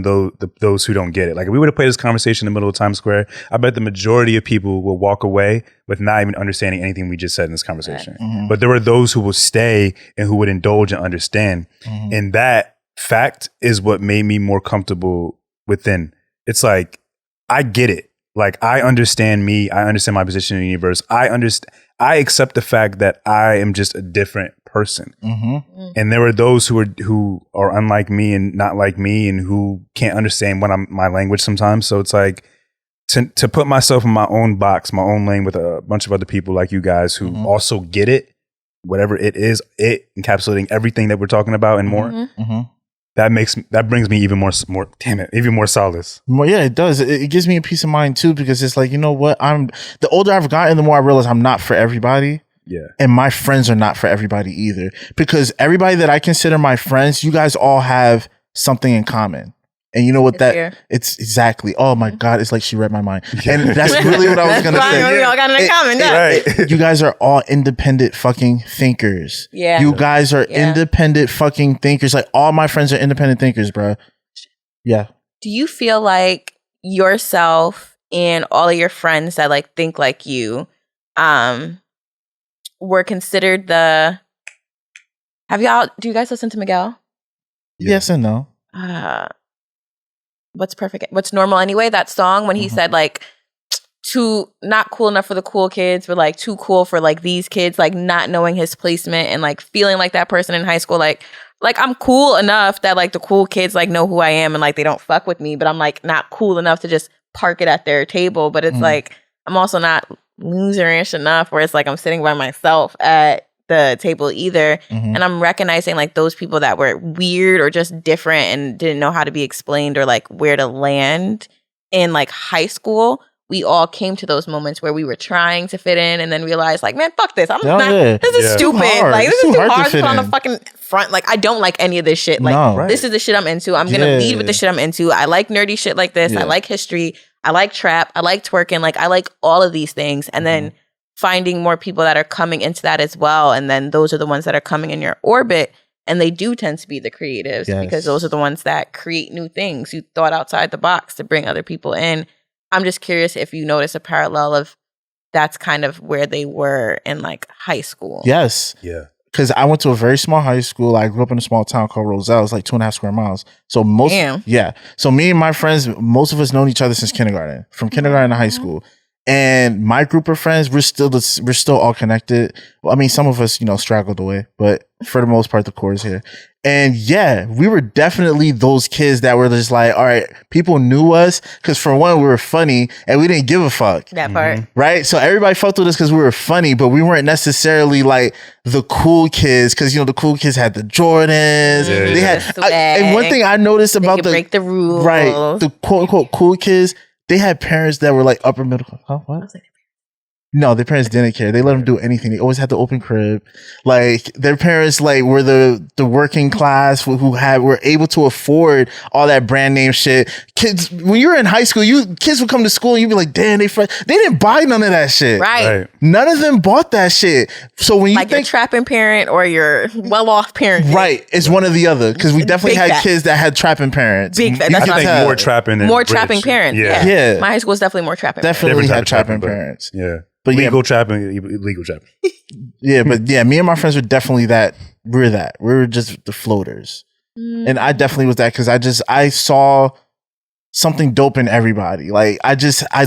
those who don't get it. Like, if we were to play this conversation in the middle of Times Square, I bet the majority of people will walk away with not even understanding anything we just said in this conversation. Mm-hmm. But there were those who will stay and who would indulge and understand. Mm-hmm. And that fact is what made me more comfortable within. It's like, I get it. Like, I understand me. I understand my position in the universe. I accept the fact that I am just a different person. Mm-hmm. And there are those who are unlike me and not like me, and who can't understand my language sometimes. So it's like, to put myself in my own box, my own lane with a bunch of other people like you guys who also get it, whatever it is, it encapsulating everything that we're talking about and more. Mm-hmm. That brings me even more solace. Well, yeah, it does. It gives me a peace of mind too, because it's like, you know what? The older I've gotten, the more I realize I'm not for everybody. Yeah. And my friends are not for everybody either, because everybody that I consider my friends, you guys all have something in common. And you know what it's exactly. Oh my God. It's like she read my mind. And that's really what I was going to say. We all got it in common. Yeah. Right. You guys are all independent fucking thinkers. Yeah. You guys are independent fucking thinkers. Like, all my friends are independent thinkers, bro. Yeah. Do you feel like yourself and all of your friends that like think like you, were considered do you guys listen to Miguel? Yes and no. What's perfect? What's normal anyway? That song when he said like, too not cool enough for the cool kids, but like too cool for like these kids, like not knowing his placement and like feeling like that person in high school, like I'm cool enough that like the cool kids like know who I am and like they don't fuck with me, but I'm like not cool enough to just park it at their table. But it's like, I'm also not loserish enough where it's like I'm sitting by myself at the table either. And I'm recognizing like those people that were weird or just different and didn't know how to be explained or like where to land in like high school. We all came to those moments where we were trying to fit in and then realized like, man, fuck this. This is stupid. Like, this is too hard to put on the fucking front. Like, I don't like any of this shit. Like, this is the shit I'm into. I'm going to lead with the shit I'm into. I like nerdy shit like this. I like history. I like trap. I like twerking. Like, I like all of these things. And then finding more people that are coming into that as well. And then those are the ones that are coming in your orbit. And they do tend to be the creatives because those are the ones that create new things. You thought outside the box to bring other people in. I'm just curious if you notice a parallel of that's kind of where they were in like high school. Yes. Yeah. Because I went to a very small high school. I grew up in a small town called Roselle. It's like 2.5 square miles. So So me and my friends, most of us known each other since kindergarten, from kindergarten to high school. And my group of friends, we're still all connected. Well, I mean, some of us, straggled away, but for the most part, the core is here. And yeah, we were definitely those kids that were just like, all right, people knew us because for one, we were funny and we didn't give a fuck. That part. Right? So everybody fucked with us because we were funny, but we weren't necessarily like the cool kids because, the cool kids had the Jordans. They had, and one thing I noticed about break the rules. Right. The quote unquote cool kids, they had parents that were like upper middle class. Huh? What? No, their parents didn't care. They let them do anything. They always had the open crib. Like their parents, like were the working class who were able to afford all that brand name shit. Kids, when you were in high school, kids would come to school and you'd be like, damn, they didn't buy none of that shit. Right. None of them bought that shit. So when you think your trapping parent or your well-off parent, right, it's one or the other because we definitely had kids that had trapping parents. Big fat. I think more trapping than more trapping parents. Yeah. My high school was definitely more trapping. Definitely had trapping parents. Yeah. But legal trapping, illegal trapping. But me and my friends were definitely that. We were just the floaters. And I definitely was that because I saw something dope in everybody. Like, I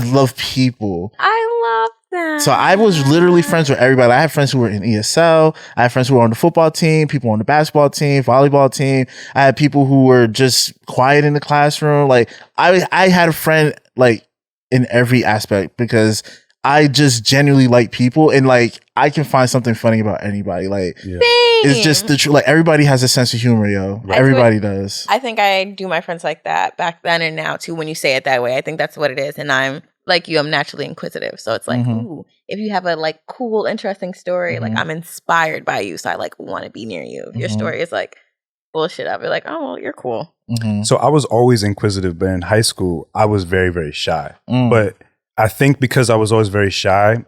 love people. I love that. So I was literally friends with everybody. I had friends who were in ESL. I had friends who were on the football team, people on the basketball team, volleyball team. I had people who were just quiet in the classroom. Like, I had a friend, like, in every aspect because I just genuinely like people and like I can find something funny about anybody. Like it's just the truth. Like everybody has a sense of humor, yo. Everybody does. I think I do my friends like that back then and now too. When you say it that way, I think that's what it is. And I'm like you. I'm naturally inquisitive, so it's like, ooh, if you have a like cool, interesting story, like I'm inspired by you, so I like want to be near you. If your story is like bullshit, I'll be like, oh, well, you're cool. So I was always inquisitive, but in high school, I was very, very shy. But I think because I was always very shy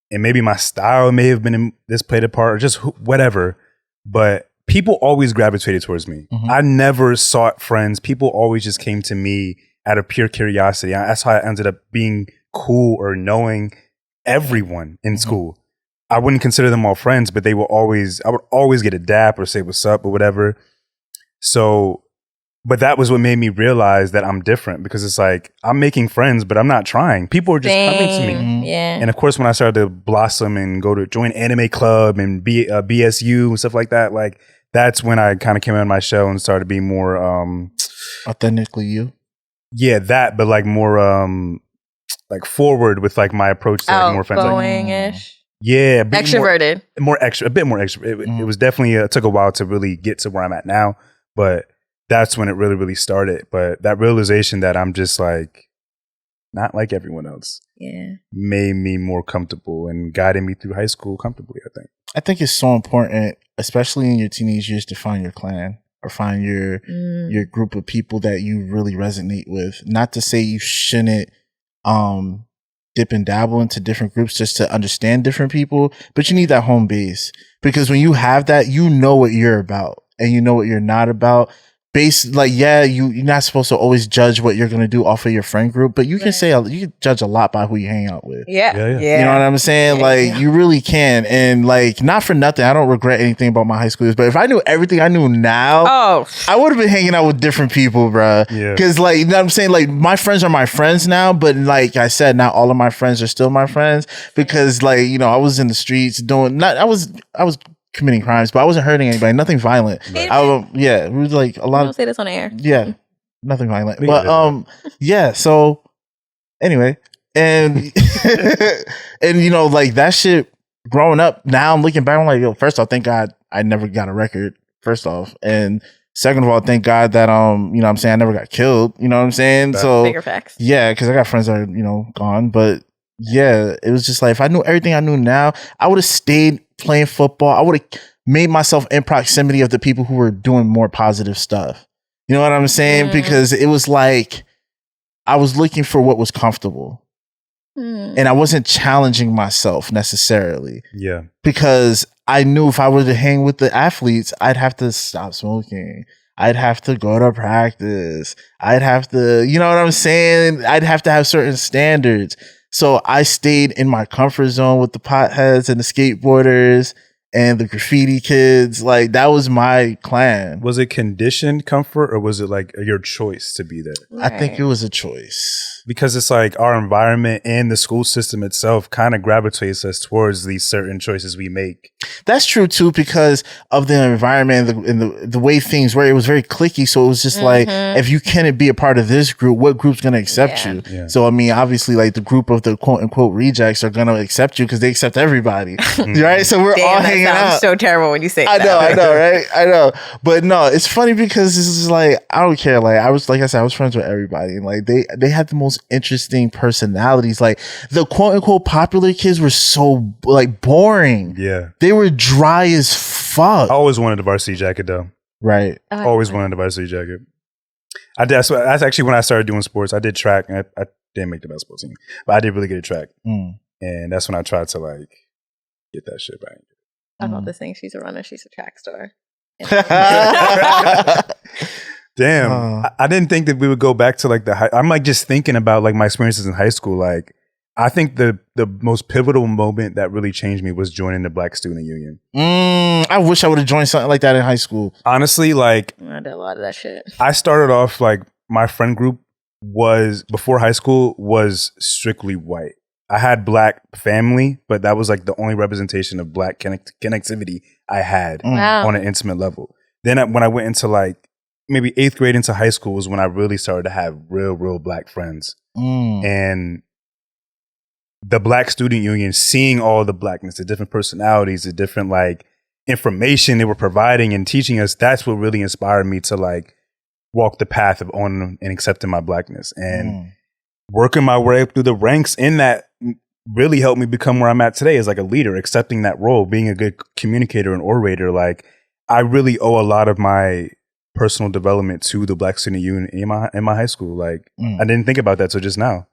and maybe my style may have been this played a part or just whatever, but people always gravitated towards me. I never sought friends. People always just came to me out of pure curiosity. That's how I ended up being cool or knowing everyone in school. I wouldn't consider them all friends, but I would always get a dap or say what's up or whatever. So, but that was what made me realize that I'm different because it's like I'm making friends, but I'm not trying. People are just coming to me. Yeah. And of course, when I started to blossom and join anime club and BSU and stuff like that, like that's when I kind of came out of my shell and started being more authentically you. Yeah, that, but like more like forward with like my approach to like more friends. Outgoing-ish. Yeah, extroverted. A bit more extroverted. It was definitely it took a while to really get to where I'm at now, but that's when it really, really started. But that realization that I'm just like not like everyone else, made me more comfortable and guided me through high school comfortably. I think it's so important, especially in your teenage years, to find your clan or find your group of people that you really resonate with. Not to say you shouldn't dip and dabble into different groups just to understand different people, but you need that home base because when you have that, you know what you're about and you know what you're not about. You're not supposed to always judge what you're going to do off of your friend group, but you can you can judge a lot by who you hang out with. Yeah. You know what I'm saying? You really can. And like, not for nothing, I don't regret anything about my high school years, but if I knew everything I knew now, I would have been hanging out with different people, bro. Yeah. Cause like, you know what I'm saying? Like my friends are my friends now, but like I said, not all of my friends are still my friends because like, I was in the streets I was committing crimes, but I wasn't hurting anybody. Nothing violent. Right. It was like a lot. Don't say this on air. Yeah, nothing violent. But So anyway, and and like that shit. Growing up, now I'm looking back. I'm like, yo. First off, thank God I never got a record. First off, and second of all, thank God that what I'm saying, I never got killed. You know what I'm saying? So bigger facts. Yeah, because I got friends that are gone, but. Yeah, it was just like if I knew everything I knew now, I would have stayed playing football. I would have made myself in proximity of the people who were doing more positive stuff. You know what I'm saying? Because it was like I was looking for what was comfortable. And I wasn't challenging myself necessarily. Yeah. Because I knew if I were to hang with the athletes, I'd have to stop smoking. I'd have to go to practice. I'd have to, you know what I'm saying? I'd have to have certain standards. So I stayed in my comfort zone with the potheads and the skateboarders and the graffiti kids. Like that was my clan. Was it conditioned comfort or was it like your choice to be there? Right. I think it was a choice. Because it's like our environment and the school system itself kind of gravitates us towards these certain choices we make. That's true too, because of the environment and the way things were. It was very cliquey, so it was just like, if you can't be a part of this group, what group's gonna accept you? Yeah. So I mean, obviously, like the group of the quote unquote rejects are gonna accept you because they accept everybody, right? So we're all hanging out. So terrible when you say that. I know, right? I know, but no, it's funny because this is like, I don't care. Like I was friends with everybody, and like they had the most interesting personalities. Like the quote unquote popular kids were so like boring. Yeah, they were dry as fuck. I always wanted a varsity jacket though. Right. Always wanted a varsity jacket. That's actually when I started doing sports. I did track, and I didn't make the best sports team, but I did really good at track. And that's when I tried to like get that shit back. I thought this thing, she's a runner, she's a track star. Damn, I didn't think that we would go back to like I'm like just thinking about like my experiences in high school. Like I think the most pivotal moment that really changed me was joining the Black Student Union. I wish I would have joined something like that in high school. Honestly, like I did a lot of that shit. I started off like my friend group was before high school was strictly white. I had Black family, but that was like the only representation of Black connectivity I had on an intimate level. Then when I went into like maybe 8th grade into high school was when I really started to have real Black friends. And the Black Student Union, seeing all the Blackness, the different personalities, the different like information they were providing and teaching us, that's what really inspired me to like walk the path of owning and accepting my Blackness. And working my way up through the ranks in that really helped me become where I'm at today as like a leader, accepting that role, being a good communicator and orator. Like I really owe a lot of my personal development to the Black Student Union in my high school. Like I didn't think about that till just now.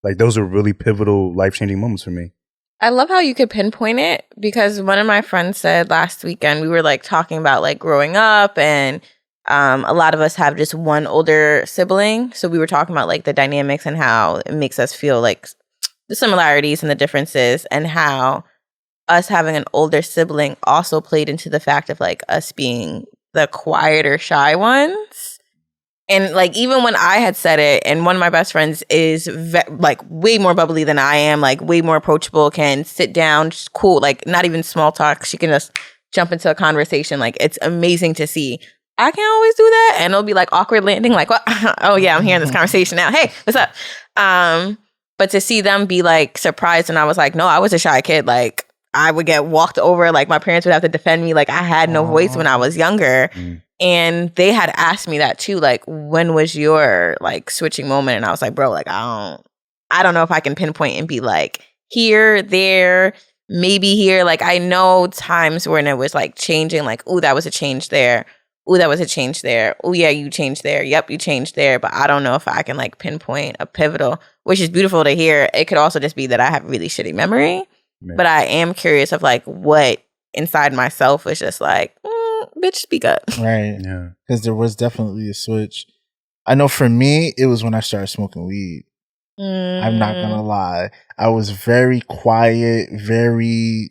Like those are really pivotal, life-changing moments for me. I love how you could pinpoint it, because one of my friends said last weekend, we were like talking about like growing up, and a lot of us have just one older sibling. So we were talking about like the dynamics and how it makes us feel like the similarities and the differences, and how us having an older sibling also played into the fact of like us being the quieter, shy ones. And like, even when I had said it, and one of my best friends is like way more bubbly than I am, like way more approachable, can sit down, just cool, like not even small talk. She can just jump into a conversation. Like it's amazing to see. I can't always do that. And it'll be like awkward landing. Like, what? Oh yeah, I'm hearing this conversation now. Hey, what's up? But to see them be like surprised, and I was like, no, I was a shy kid. Like I would get walked over. Like my parents would have to defend me. Like I had no voice when I was younger. And they had asked me that too, like, when was your like switching moment? And I was like, bro, like I don't know if I can pinpoint and be like here, there, maybe here. Like I know times when it was like changing, like, ooh, that was a change there. Ooh, that was a change there. Ooh, yeah, you changed there. Yep, you changed there. But I don't know if I can like pinpoint a pivotal, which is beautiful to hear. It could also just be that I have really shitty memory. But I am curious of like what inside myself was just like, bitch, speak up. Right. Yeah. Because there was definitely a switch. I know for me, it was when I started smoking weed. I'm not gonna lie. I was very quiet, very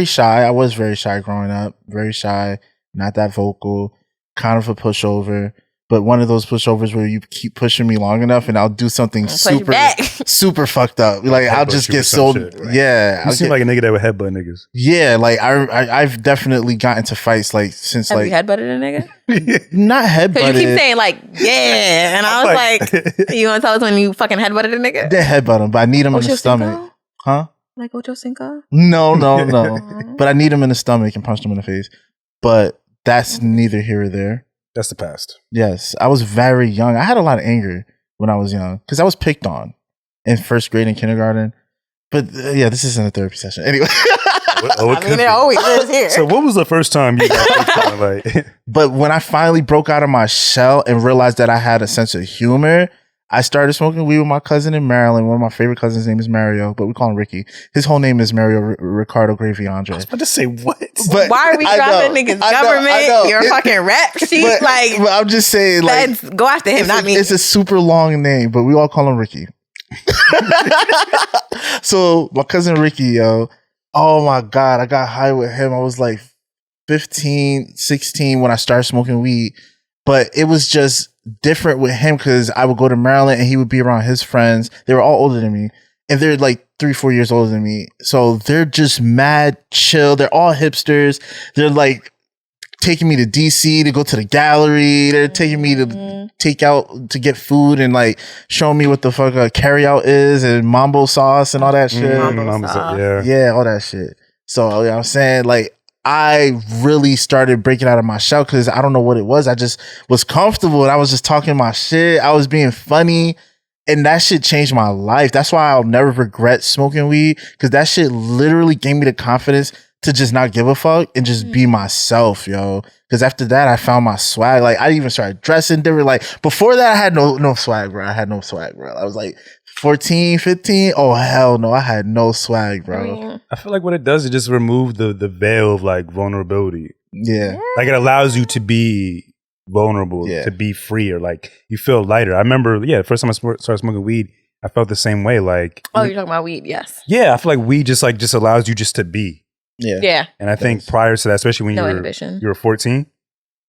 shy. I was very shy growing up. Very shy, not that vocal, kind of a pushover. But one of those pushovers where you keep pushing me long enough and I'll do something super fucked up. Like I'll just get so shit, right? Yeah. You seem like a nigga that would headbutt niggas. Yeah, like I've definitely gotten into fights like since Have like you headbutted a nigga? Not headbutted. Because you keep saying like yeah, and I was like, you want to tell us when you fucking headbutted a nigga? They headbutt him, but I need him in the stomach. Huh? Like Ocho Cinco? No. But I need him in the stomach and punch him in the face. But that's neither here or there. That's the past. Yes. I was very young. I had a lot of anger when I was young because I was picked on in first grade and kindergarten. But yeah, this isn't a therapy session. Anyway. I mean, it always is here. So what was the first time you got picked on? Like? But when I finally broke out of my shell and realized that I had a sense of humor, I started smoking weed with my cousin in Maryland. One of my favorite cousins' name is Mario, but we call him Ricky. His whole name is Mario Ricardo Graviandre. I was about to say, what? But why are we dropping niggas' government? Your fucking rap sheet? Like, but I'm just saying, like, go after him, not me. It's a super long name, but we all call him Ricky. So my cousin Ricky, yo, oh my God, I got high with him. I was like 15, 16 when I started smoking weed. But it was just different with him because I would go to Maryland and he would be around his friends. They were all older than me. And they're like 3-4 years older than me. So they're just mad chill. They're all hipsters. They're like taking me to DC to go to the gallery. They're taking me to take out to get food and like showing me what the fuck carry out is and mambo sauce and all that shit. Mambo sauce. Yeah, all that shit. So you know what I'm saying, like, I really started breaking out of my shell because I don't know what it was. I just was comfortable and I was just talking my shit. I was being funny. And that shit changed my life. That's why I'll never regret smoking weed, because that shit literally gave me the confidence to just not give a fuck and just be myself, yo. Because after that, I found my swag. Like, I even started dressing different. Like, before that, I had no swag, bro. I had no swag, bro. I was like 14, 15. Oh, hell no. I had no swag, bro. I feel like what it does is just remove the veil of like vulnerability. Yeah. Like, it allows you to be vulnerable, to be free, or like you feel lighter. I remember, the first time I started smoking weed, I felt the same way. Like, you're talking about weed, yes. Yeah, I feel like weed just allows you just to be. Yeah. And I think prior to that, especially when you were 14,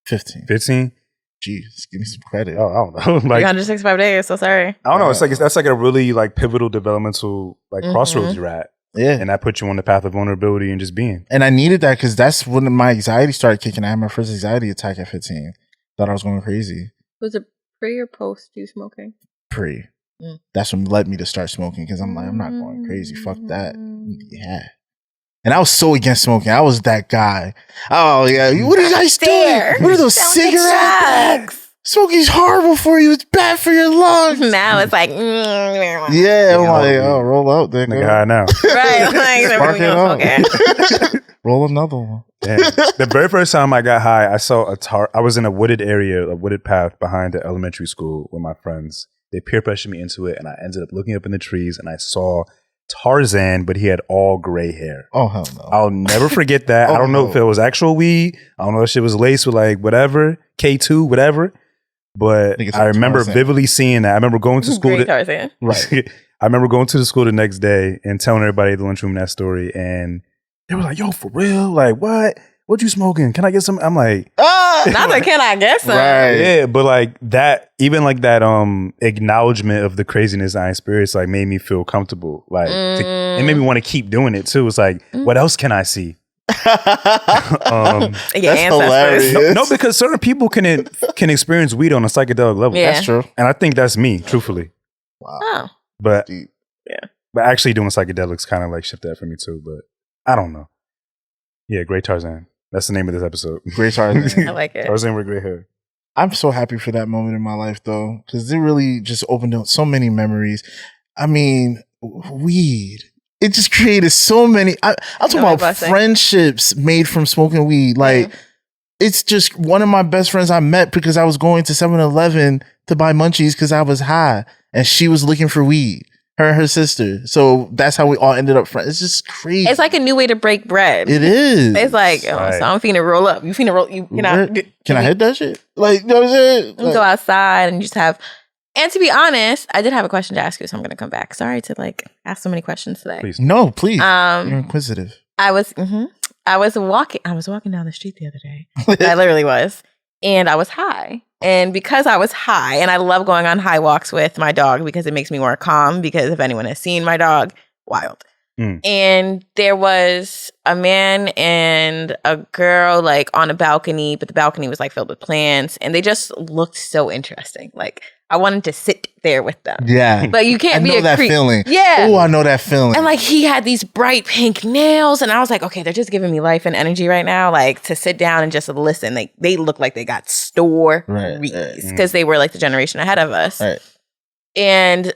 15. Jeez, give me some credit. Oh, I don't know. Like 365 days, so sorry. I don't know. It's like that's like a really like pivotal developmental like crossroads you're at. Yeah. And that put you on the path of vulnerability and just being. And I needed that because that's when my anxiety started kicking. I had my first anxiety attack at 15. Thought I was going crazy. Was it pre or post you smoking? Pre. That's what led me to start smoking, because I'm like, I'm not going crazy. Fuck that. Yeah. And I was so against smoking. I was that guy. Oh, yeah. What are you guys doing? What are those cigarettes? Smoking's horrible for you. It's bad for your lungs. Now it's like, yeah. I'm like, roll out there. Nigga high now. Right. Spark it up. Roll another one. Yeah. The very first time I got high, I was in a wooded area, a wooded path behind the elementary school with my friends. They peer pressured me into it, and I ended up looking up in the trees, and I saw Tarzan, but he had all gray hair. Oh, hell no. I'll never forget that. I don't know if it was actual weed. I don't know if shit was laced with like whatever, K2, whatever. But I remember vividly seeing that. I remember going to school. Tarzan. Right. I remember going to the school the next day and telling everybody at the lunchroom that story, and they were like, "Yo, for real? Like, what you smoking? Can I get some?" I'm like, not like, can I get some? Right. Yeah, but like that, even like that acknowledgement of the craziness I experienced, like made me feel comfortable. Like it made me want to keep doing it too. It's like, what else can I see? That's hilarious. No, because certain people can experience weed on a psychedelic level. Yeah. That's true. And I think that's me, truthfully. Wow. Oh. But Deep. but actually doing psychedelics kind of like shifted that for me too. But I don't know. Yeah, Great Tarzan. That's the name of this episode. Great Tarzan. I like it. Tarzan with gray hair. I'm so happy for that moment in my life, though, because it really just opened up so many memories. I mean, weed. It just created so many. I'm talking about friendships made from smoking weed. Like, it's just one of my best friends I met because I was going to 7-Eleven to buy munchies because I was high, and she was looking for weed. Her and her sister. So that's how we all ended up friends. It's just crazy. It's like a new way to break bread. It is. It's like, so I'm finna roll up. You finna roll. Can I hit that shit? Like, you know what I'm saying? Go outside and just have. And to be honest, I did have a question to ask you, so I'm gonna come back. Sorry to like ask so many questions today. Please. No, please. You're inquisitive. I was walking down the street the other day. I literally was. And I was high. And because I was high, and I love going on high walks with my dog because it makes me more calm, because if anyone has seen my dog, wild. And there was a man and a girl like on a balcony, but the balcony was like filled with plants, and they just looked so interesting. Like, I wanted to sit there with them. Yeah. But you can't be a creep. I know that feeling. Yeah. Oh, I know that feeling. And like, he had these bright pink nails, and I was like, okay, they're just giving me life and energy right now. Like, to sit down and just listen. Like, they look like they got stories because they were like the generation ahead of us. Right. And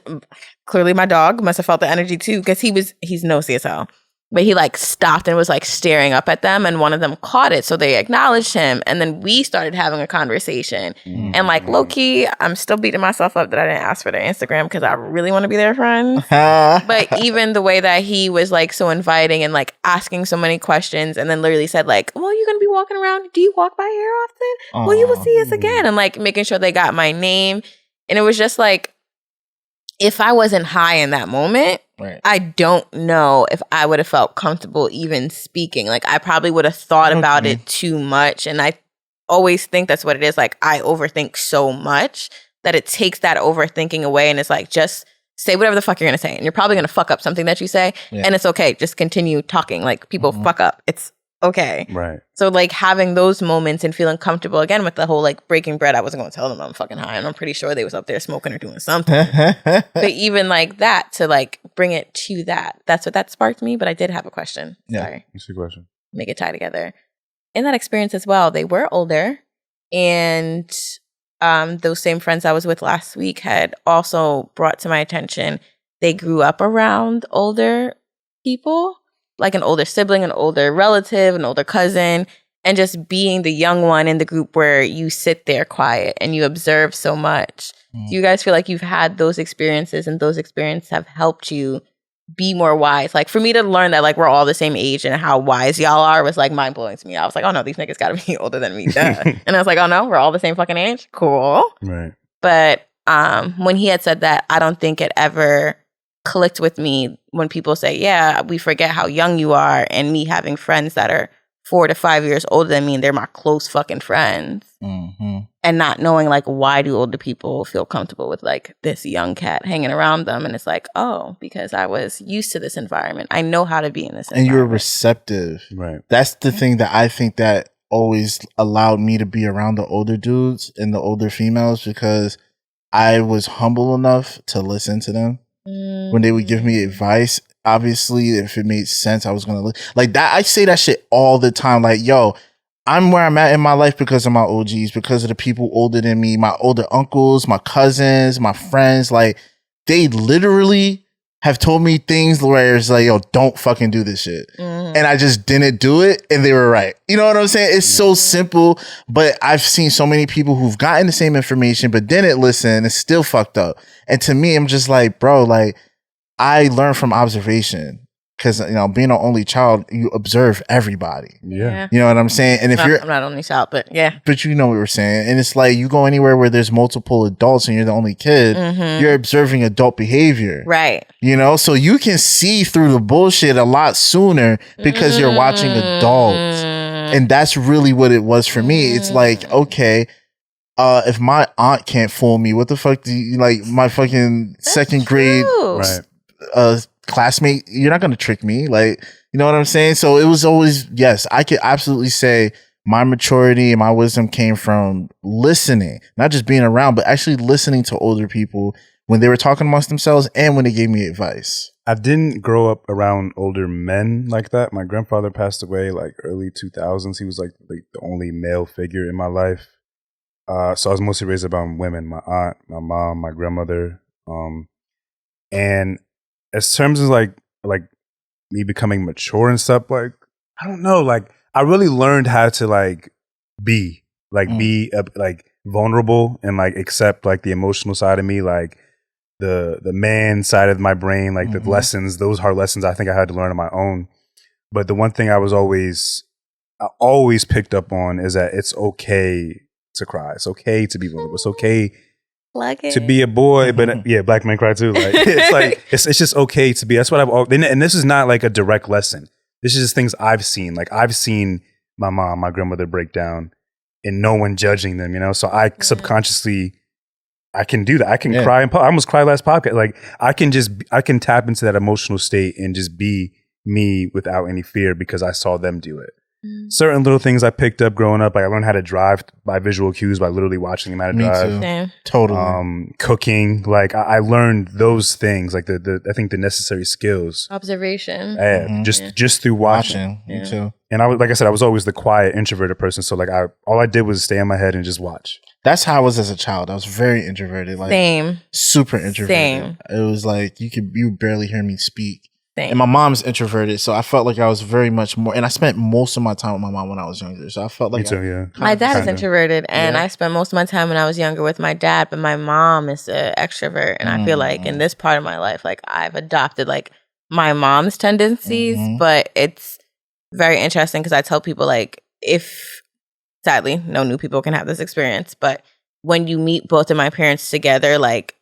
clearly my dog must have felt the energy too, because he's nosy as hell. But he like stopped and was like staring up at them, and one of them caught it. So they acknowledged him. And then we started having a conversation. And like, low key, I'm still beating myself up that I didn't ask for their Instagram because I really want to be their friend. But even the way that he was like so inviting and like asking so many questions, and then literally said like, well, you're going to be walking around. Do you walk by here often? Well, you will see us again. And like making sure they got my name. And it was just like, if I wasn't high in that moment, I don't know if I would have felt comfortable even speaking. Like, I probably would have thought about it too much. And I always think that's what it is. Like, I overthink so much that it takes that overthinking away, and it's like, just say whatever the fuck you're gonna say, and you're probably gonna fuck up something that you say, and it's okay. Just continue talking. Like, people fuck up. It's okay. Right. So like having those moments and feeling comfortable again with the whole like breaking bread. I wasn't going to tell them I'm fucking high, and I'm pretty sure they was up there smoking or doing something. But even like that, to like bring it to that, that's what that sparked me. But I did have a question. Yeah. Sorry. What's your question? Make it tie together. In that experience as well, they were older, and those same friends I was with last week had also brought to my attention they grew up around older people, like an older sibling, an older relative, an older cousin, and just being the young one in the group where you sit there quiet and you observe so much. Do you guys feel like you've had those experiences and those experiences have helped you be more wise? Like, for me to learn that like we're all the same age and how wise y'all are was like mind blowing to me. I was like, oh no, these niggas gotta be older than me. Duh. And I was like, oh no, we're all the same fucking age. Cool. Right. But when he had said that, I don't think it ever clicked with me when people say, yeah, we forget how young you are, and me having friends that are 4 to 5 years older than me and they're my close fucking friends. And not knowing like, why do older people feel comfortable with like this young cat hanging around them? And it's like, oh, because I was used to this environment. I know how to be in this environment. And you're receptive. Right. That's the thing that I think that always allowed me to be around the older dudes and the older females, because I was humble enough to listen to them. When they would give me advice, obviously, if it made sense, I was going to like that. I say that shit all the time. Like, yo, I'm where I'm at in my life because of my OGs, because of the people older than me, my older uncles, my cousins, my friends. Like, they literally have told me things where it's like, yo, don't fucking do this shit. And I just didn't do it, and they were right. You know what I'm saying? It's so simple, but I've seen so many people who've gotten the same information but didn't listen and still fucked up. And to me, I'm just like, bro, like, I learn from observation, because, you know, being an only child, you observe everybody. Yeah. You know what I'm saying? And if I'm not only child, but yeah. But you know what we're saying. And it's like, you go anywhere where there's multiple adults and you're the only kid, you're observing adult behavior. Right. You know, so you can see through the bullshit a lot sooner because you're watching adults. And that's really what it was for me. It's like, okay, if my aunt can't fool me, what the fuck do you, like, my fucking second grade classmate, you're not going to trick me. Like, you know what I'm saying? So it was always, yes, I could absolutely say my maturity and my wisdom came from listening, not just being around, but actually listening to older people when they were talking amongst themselves and when they gave me advice. I didn't grow up around older men like that. My grandfather passed away like early 2000s. He was like the only male figure in my life. So I was mostly raised around women, my aunt, my mom, my grandmother. And as terms of like me becoming mature and stuff, like, I don't know, like, I really learned how to like be vulnerable and like accept like the emotional side of me, like the man side of my brain, like the lessons, those hard lessons I think I had to learn on my own. But the one thing I always picked up on is that it's okay to cry. It's okay to be vulnerable. It's okay to be a boy, but yeah, black men cry too. Like, it's like, it's just okay to be. That's what and this is not like a direct lesson. This is just things I've seen. Like, I've seen my mom, my grandmother break down and no one judging them, you know? So I subconsciously, I can do that. I can cry. I almost cried last podcast. Like, I can tap into that emotional state and just be me without any fear because I saw them do it. Certain little things I picked up growing up, like I learned how to drive by visual cues by literally watching them how to drive. Too. Same. Totally. Cooking, like I learned those things, like I think the necessary skills. Observation. Yeah, just through watching. Me too. And like I said, I was always the quiet, introverted person. So like all I did was stay in my head and just watch. That's how I was as a child. I was very introverted, like Same. super introverted. Same. It was like you would barely hear me speak. Same. And my mom's introverted, so I felt like I was very much more. And I spent most of my time with my mom when I was younger, so I felt like me too. Yeah. My dad is introverted, and I spent most of my time when I was younger with my dad. But my mom is an extrovert, and I feel like in this part of my life, like I've adopted like my mom's tendencies. But it's very interesting because I tell people like, if sadly no new people can have this experience, but when you meet both of my parents together, like,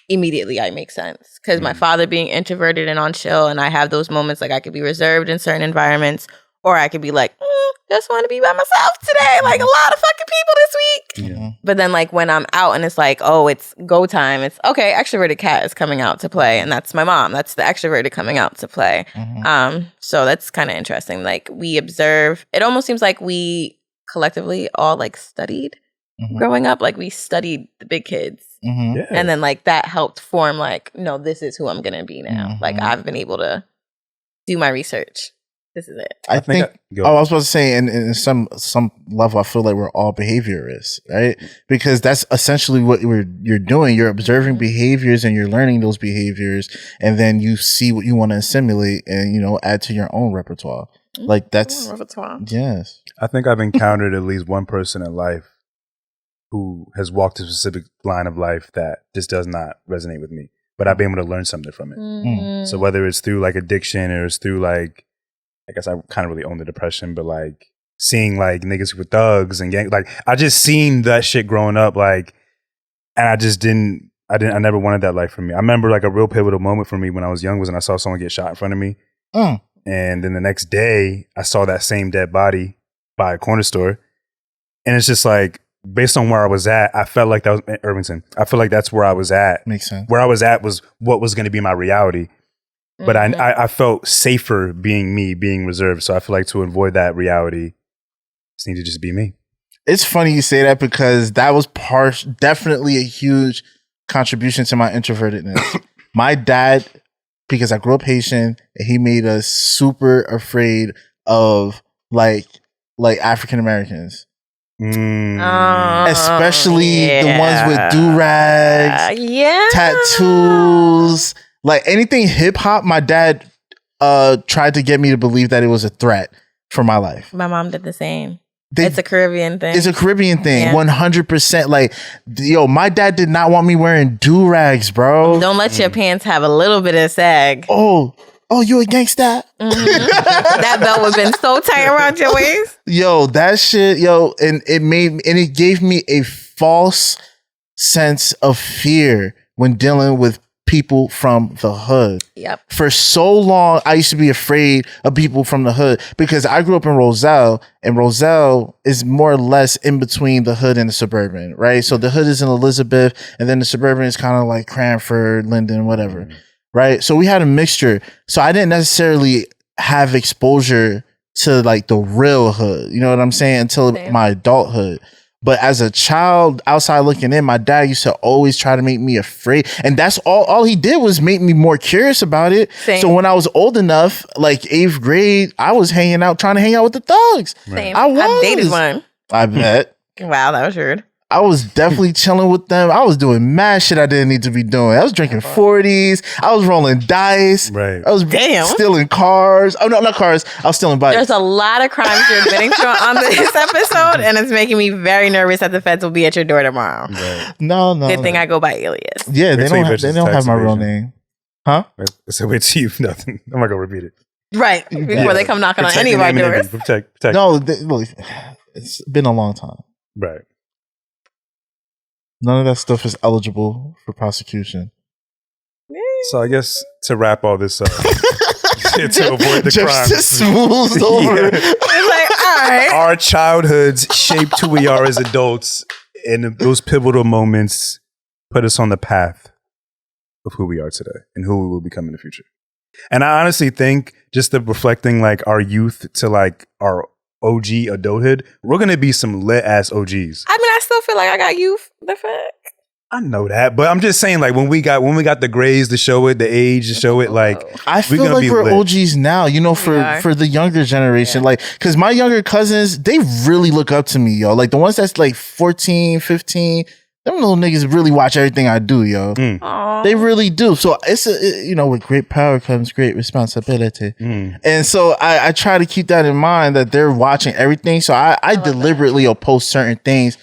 immediately I make sense because my father being introverted and on chill, and I have those moments like I could be reserved in certain environments, Or I could be like, just want to be by myself today. Like a lot of fucking people this week. Yeah. But then like when I'm out and it's like, oh, it's go time. It's okay. Extroverted cat is coming out to play. And that's my mom. That's the extroverted coming out to play. So that's kind of interesting. Like we observe. It almost seems like we collectively all like studied growing up. Like we studied the big kids. Yeah. And then like that helped form like, no, this is who I'm going to be now. Like I've been able to do my research. This is it. I think I was supposed to say, in some level, I feel like we're all behaviorists, right? Because that's essentially what you're doing. You're observing behaviors and you're learning those behaviors, and then you see what you want to assimilate and, you know, add to your own repertoire. Like that's yes. I think I've encountered at least one person in life who has walked a specific line of life that just does not resonate with me, but I've been able to learn something from it. So whether it's through like addiction or it's through like, I guess I kind of really own the depression, but like seeing like niggas with thugs and gang, like I just seen that shit growing up, like, and I never wanted that life for me. I remember like a real pivotal moment for me when I was young was when I saw someone get shot in front of me. And then the next day I saw that same dead body by a corner store. And it's just like, based on where I was at, I felt like that was in Irvington. I feel like that's where I was at. Makes sense. Where I was at was what was going to be my reality. But I felt safer being me, being reserved. So I feel like to avoid that reality, I just need to just be me. It's funny you say that because that was definitely a huge contribution to my introvertedness. My dad, because I grew up Haitian, he made us super afraid of like African Americans. Especially the ones with do-rags, tattoos, like anything hip hop. My dad tried to get me to believe that it was a threat for my life. My mom did the same. It's a Caribbean thing. It's a Caribbean thing, 100%. Like, yo, my dad did not want me wearing do-rags, bro. Don't let your pants have a little bit of sag. Oh, you a gangsta? That belt would have been so tight around your waist. Yo, that shit, and it gave me a false sense of fear when dealing with people from the hood. Yep. For so long, I used to be afraid of people from the hood because I grew up in Roselle, and Roselle is more or less in between the hood and the suburban, right? So the hood is in Elizabeth, and then the suburban is kind of like Cranford, Linden, whatever. Right. So we had a mixture. So I didn't necessarily have exposure to like the real hood. You know what I'm saying? Until my adulthood. But as a child outside looking in, my dad used to always try to make me afraid. And that's all he did was make me more curious about it. Same. So when I was old enough, like 8th grade, I was trying to hang out with the thugs. Same. I dated one. I bet. Wow, that was rude. I was definitely chilling with them. I was doing mad shit I didn't need to be doing. I was drinking 40s. I was rolling dice. Right. I was stealing cars. Oh, no, not cars. I was stealing bikes. There's a lot of crimes you're admitting to on this episode, and it's making me very nervous that the feds will be at your door tomorrow. Right. No. Good thing I go by alias. Yeah, they don't have my real name. Huh? So wait, see if nothing. I'm not going to repeat it. Right. Before they come knocking on any of our doors. Protect. No, look, it's been a long time. Right. None of that stuff is eligible for prosecution. So I guess to wrap all this up, to avoid the crime, just smooths over. It's like, all right. Our childhoods shaped who we are as adults, and those pivotal moments put us on the path of who we are today and who we will become in the future. And I honestly think just the reflecting like our youth to like our OG adulthood, we're gonna be some lit ass OGs. I mean, I still feel like I got youth. The fuck? I know that, but I'm just saying, like when we got the grades to show it, the age to show it, like I feel like we're OGs now, you know, for the younger generation, like because my younger cousins, they really look up to me, yo. Like the ones that's like 14, 15. Them little niggas really watch everything I do, yo. They really do. So it's with great power comes great responsibility. And so I try to keep that in mind that they're watching everything. So I deliberately will post certain things.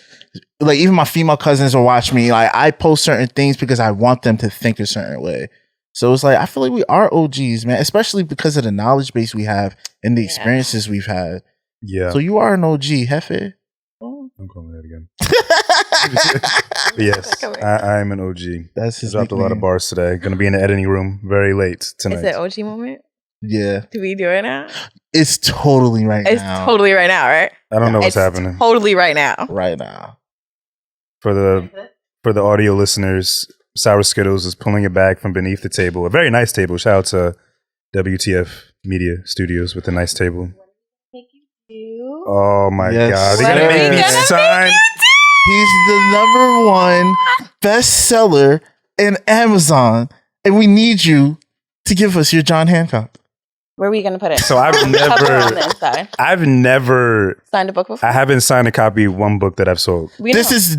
Like even my female cousins will watch me. Like I post certain things because I want them to think a certain way. So it's like, I feel like we are OGs, man, especially because of the knowledge base we have and the experiences we've had. Yeah. So you are an OG, Hefe. I'm calling that again. Yes, I am an OG. That's his dropped a lot of bars today. Going to be in the editing room very late tonight. Is it OG moment? Yeah. Do we do it now? It's totally right now. It's totally right now, right? I don't know what's happening. Totally right now. Right now. For the audio listeners, Sour Skittles is pulling it back from beneath the table. A very nice table. Shout out to WTF Media Studios with a nice table. Oh my God. They're going to make me sign. He's the number one bestseller in Amazon. And we need you to give us your John Hancock. Where are we going to put it? So I've never signed a book before. I haven't signed a copy of one book that I've sold. This is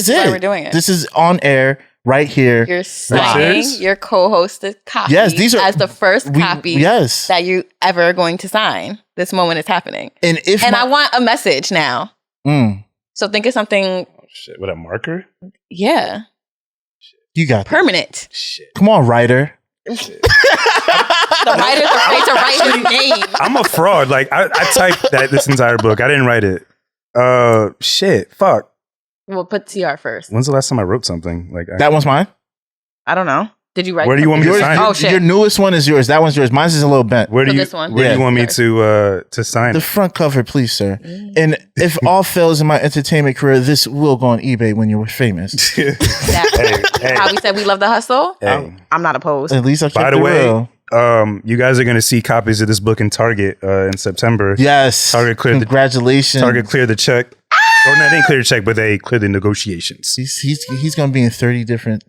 it. Why we're doing it. This is on air right here. You're signing your co-hosted copy. Yes, these are as the first copy. Yes. That you ever going to sign. This moment is happening. And I want a message now. So think of something. Oh, shit, with a marker? Yeah. You got permanent. Shit. Come on, writer. The writer's afraid to write his name. I'm a fraud. Like I typed this entire book. I didn't write it. Shit. Fuck. We'll put TR first. When's the last time I wrote something? Like that one's mine? I don't know. Did you write? Where do you want me to sign? Oh shit! Your newest one is yours. That one's yours. Mine's is a little bent. Where do you want me to sign? The front cover, please, sir. And if all fails in my entertainment career, this will go on eBay when you're famous. Hey. How we said we love the hustle. Hey. I'm not opposed. At least I kept By the way, real. You guys are going to see copies of this book in Target in September. Yes. Target cleared Congratulations. Target cleared the check. Or no, they didn't clear the check, but they cleared the negotiations. He's going to be in 30 different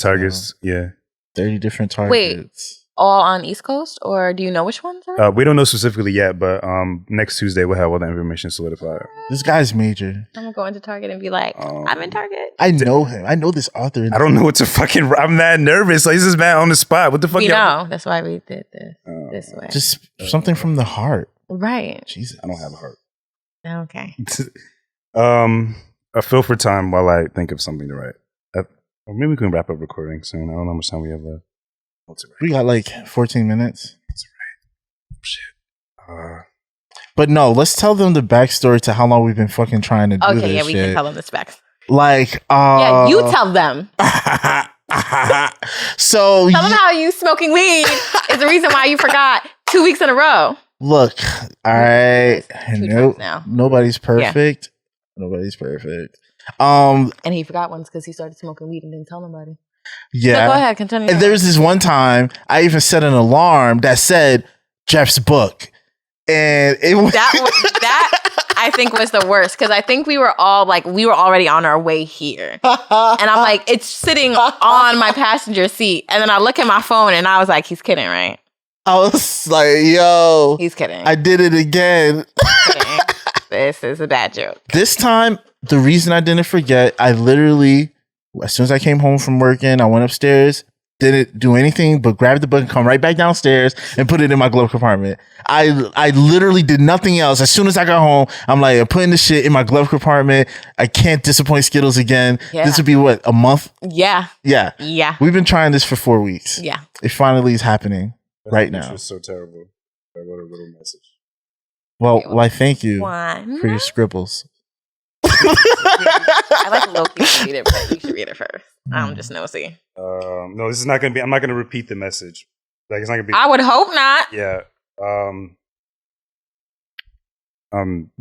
Targets. Yeah. 30 different targets. Wait, all on East Coast, or do you know which ones are? We don't know specifically yet, but next Tuesday we'll have all that information solidified. This guy's major. I'm gonna go into Target and be like, I'm in Target. I know him. I know this author. I don't know what to fucking. I'm mad nervous. Like, this is mad on the spot. What the fuck? We know. That's why we did this way. Just something from the heart. Right. Jesus, I don't have a heart. Okay. A feel for time while I think of something to write. Or maybe we can wrap up recording soon. I don't know how much time we have left. We got like 14 minutes. That's right. Shit. But no, let's tell them the backstory to how long we've been fucking trying to do this. Okay, yeah, we shit. can tell them the specs. Like, yeah, you tell them. So tell them how you smoking weed is the reason why you forgot 2 weeks in a row. Look, all right, now. Nobody's perfect. Yeah. Nobody's perfect. And he forgot once because he started smoking weed and didn't tell nobody. Yeah. So go ahead, continue. And there was this one time I even set an alarm that said Jeff's book. And it was that I think was the worst because I think we were already on our way here. And I'm like, it's sitting on my passenger seat. And then I look at my phone and I was like, he's kidding, right? I was like, yo. He's kidding. I did it again. This is a bad joke. This time, the reason I didn't forget, I literally, as soon as I came home from working, I went upstairs, didn't do anything but grab the book and come right back downstairs and put it in my glove compartment. I literally did nothing else. As soon as I got home, I'm like, I'm putting this shit in my glove compartment. I can't disappoint Skittles again. Yeah. This would be what, a month? Yeah. Yeah. Yeah. We've been trying this for 4 weeks. Yeah. It finally is happening right now. This was so terrible. I wrote a little message. Well, I thank you for your scribbles. I like low-key to read it, but you should read it first. I'm just nosy. No, this is not going to be, I'm not going to repeat the message. Like, it's not going to be. I would hope not. Yeah.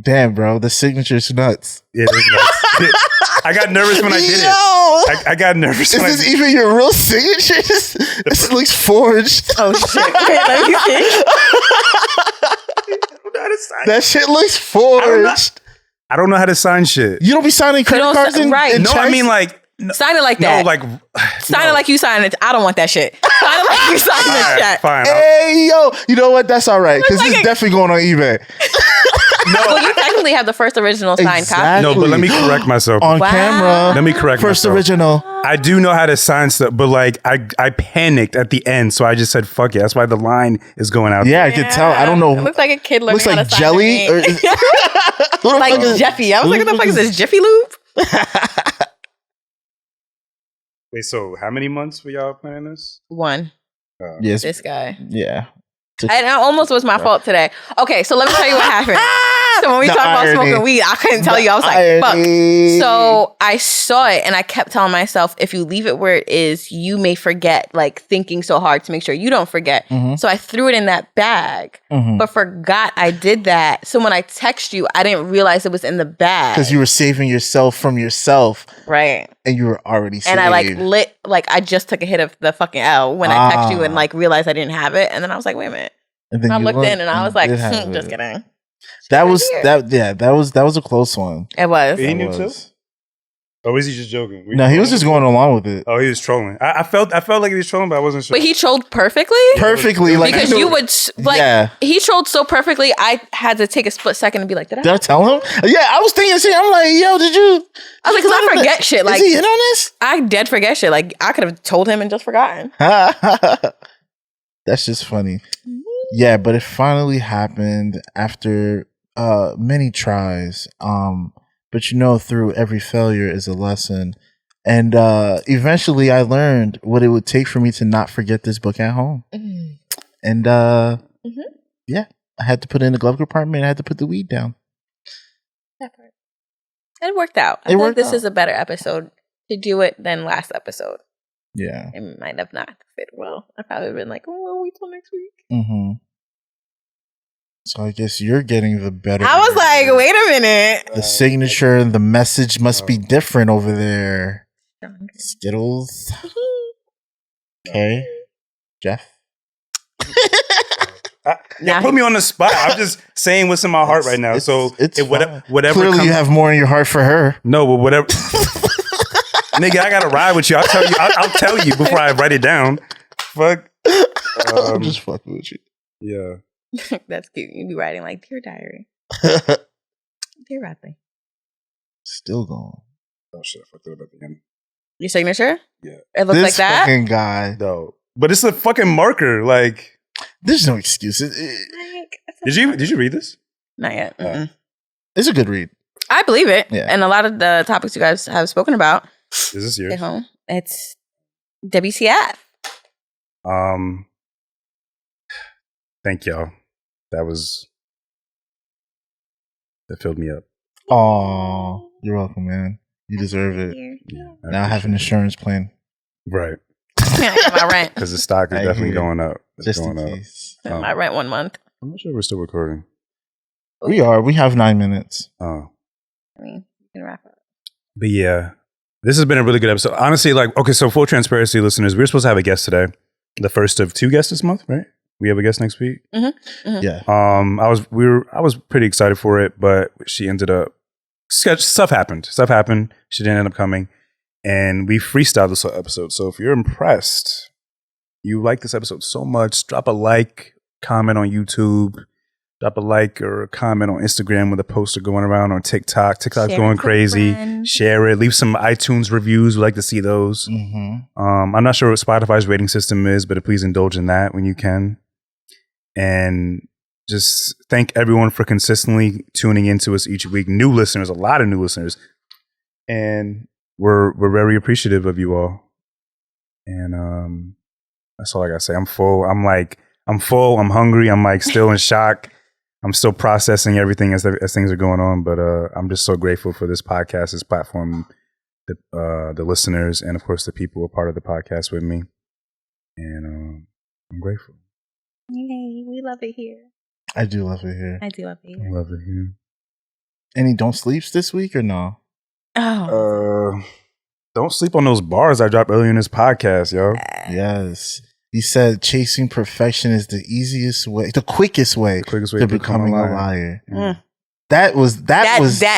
Damn, bro, the signature's nuts. It is nuts. I got nervous when I did it. I got nervous. Is this even your real signature? This looks forged. Oh shit! Wait, let me see. That shit looks forged. I don't know how to sign shit. You don't be signing credit cards in right? No, I mean like sign it like that. No, like sign it like you sign it. I don't want that shit. Sign it like you sign this shit. Fine. Hey yo, you know what? That's all right because it's definitely going on eBay. No, well, you technically have the first original signed copy. No, but let me correct myself on camera. Let me correct first myself. Original. I do know how to sign stuff, but like I panicked at the end, so I just said fuck it. That's why the line is going out. Yeah, I could tell. I don't know. It looks like a kid learning how to sign jelly. Or like Jeffy. I was like, what the fuck is this, Jiffy Lube? Wait, so how many months were y'all planning this? 1. Yes. This guy. Yeah. It almost was my fault today. Okay, so let me tell you what happened. So when we The talked about irony. smoking weed, I couldn't tell you. I was like, Irony. fuck. So I saw it and I kept telling myself, if you leave it where it is, you may forget, like thinking so hard to make sure you don't forget. So I threw it in that bag, but forgot I did that. So when I text you, I didn't realize it was in the bag. Because you were saving yourself from yourself. Right. And you were already saved. And I I just took a hit of the fucking L when I text you and like realized I didn't have it. And then I was like, wait a minute. And then I looked in and I was like, just kidding. That was a close one. It was. He knew too? Or was he just joking? No, he was just going along with it. Oh, he was trolling. I felt like he was trolling, but I wasn't sure. But he trolled perfectly? Perfectly. Like, because you would, he trolled so perfectly, I had to take a split second and be like, did I tell him? Yeah, I was thinking, I'm like, yo, did you? I was like, because I forget shit. Like, is he in on this? I dead forget shit. Like, I could have told him and just forgotten. That's just funny. Yeah, but it finally happened after many tries. But through every failure is a lesson. And eventually I learned what it would take for me to not forget this book at home. And yeah, I had to put it in the glove compartment. I had to put the weed down. That part. It worked out. I feel like this is a better episode to do it than last episode. Yeah. It might have not fit well. I probably would have been like, we'll wait till next week. So I guess you're getting the better. I was like, wait a minute. The signature and the message must be different over there. Skittles. Okay. Jeff? Y'all put me on the spot. I'm just saying what's in my heart right now. Whatever. Clearly you have more in your heart for her. No, but whatever. Nigga, I gotta ride with you. I'll tell you before I write it down. Fuck. I'm just fucking with you. Yeah. That's cute. You'd be writing like, Dear Diary. Dear Radley. Still going. Oh shit, I fucked it up at the end. Your signature? Yeah. It looks like that? This fucking guy. No. But it's a fucking marker. Like, there's no excuse. Did you read this? Not yet. It's a good read. I believe it. Yeah. And a lot of the topics you guys have spoken about. Is this yours? At home. It's WCF. Thank y'all. That filled me up. Oh, you're welcome, man. You deserve it. Yeah, now I have an insurance plan. Right. My rent. Because the stock is definitely going up. It's just going in up. case. My rent 1 month. I'm not sure we're still recording. We are. We have 9 minutes. Oh. I mean, you can wrap up. But yeah, this has been a really good episode. Honestly, so full transparency, listeners, we were supposed to have a guest today. The first of 2 guests this month, right? We have a guest next week. Yeah. I was pretty excited for it, but she ended up stuff happened. She didn't end up coming, and we freestyled this whole episode. So if you're impressed, you like this episode so much, drop a like, comment on YouTube, drop a like or a comment on Instagram with a poster going around on TikTok. TikTok's going crazy. Share it. Leave some iTunes reviews. We'd like to see those. I'm not sure what Spotify's rating system is, but please indulge in that when you can. And just thank everyone for consistently tuning into us each week. New listeners, a lot of new listeners. And we're very appreciative of you all. And that's all I gotta say. I'm full. I'm full. I'm hungry. I'm like still in shock. I'm still processing everything as things are going on. But I'm just so grateful for this podcast, this platform, the listeners, and of course the people who are part of the podcast with me. And I'm grateful. Yay, we love it here. I do love it here. I do love it here. I love it here. Any don't sleeps this week or no? Oh. Don't sleep on those bars I dropped earlier in this podcast, yo. Yes. He said chasing perfection is the quickest way to becoming a liar. That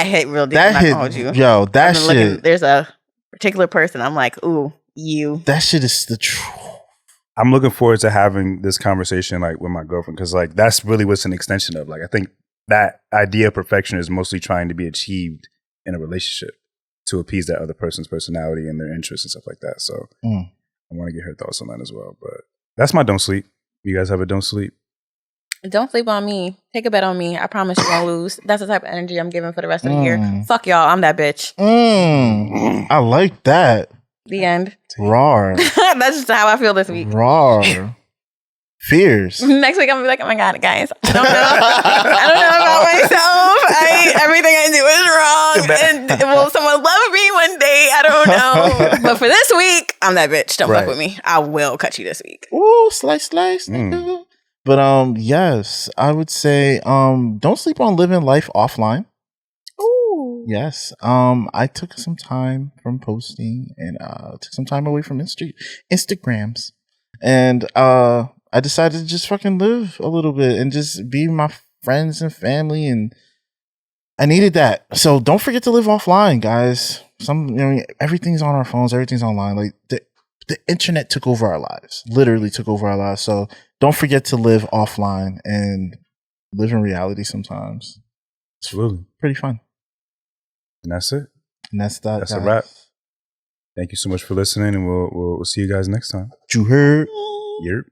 hit real deep. That hit, yo, that shit. There's a particular person. I'm like, ooh, you. That shit is the truth. I'm looking forward to having this conversation like with my girlfriend, because like that's really what's an extension of. Like I think that idea of perfection is mostly trying to be achieved in a relationship to appease that other person's personality and their interests and stuff like that. So I want to get her thoughts on that as well. But that's my don't sleep. You guys have a don't sleep? Don't sleep on me. Take a bet on me. I promise you won't lose. That's the type of energy I'm giving for the rest of the year. Fuck y'all. I'm that bitch. I like that. The end. Rawr. That's just how I feel this week. Rawr. Fierce. Next week I'm gonna be like, oh my God, guys. I don't know about myself. everything I do is wrong. And will someone love me one day? I don't know. But for this week, I'm that bitch. Don't fuck with me. I will cut you this week. Ooh, slice. But yes, I would say don't sleep on living life offline. Ooh. Yes. I took some time from posting and took some time away from Instagrams. And I decided to just fucking live a little bit and just be with my friends and family, and I needed that. So don't forget to live offline, guys. Everything's on our phones, everything's online. Like the internet took over our lives. Literally took over our lives. So don't forget to live offline and live in reality sometimes. Absolutely. Pretty fun. And that's it. And that's that. That's a wrap. Thank you so much for listening, and we'll see you guys next time. You heard? Yep.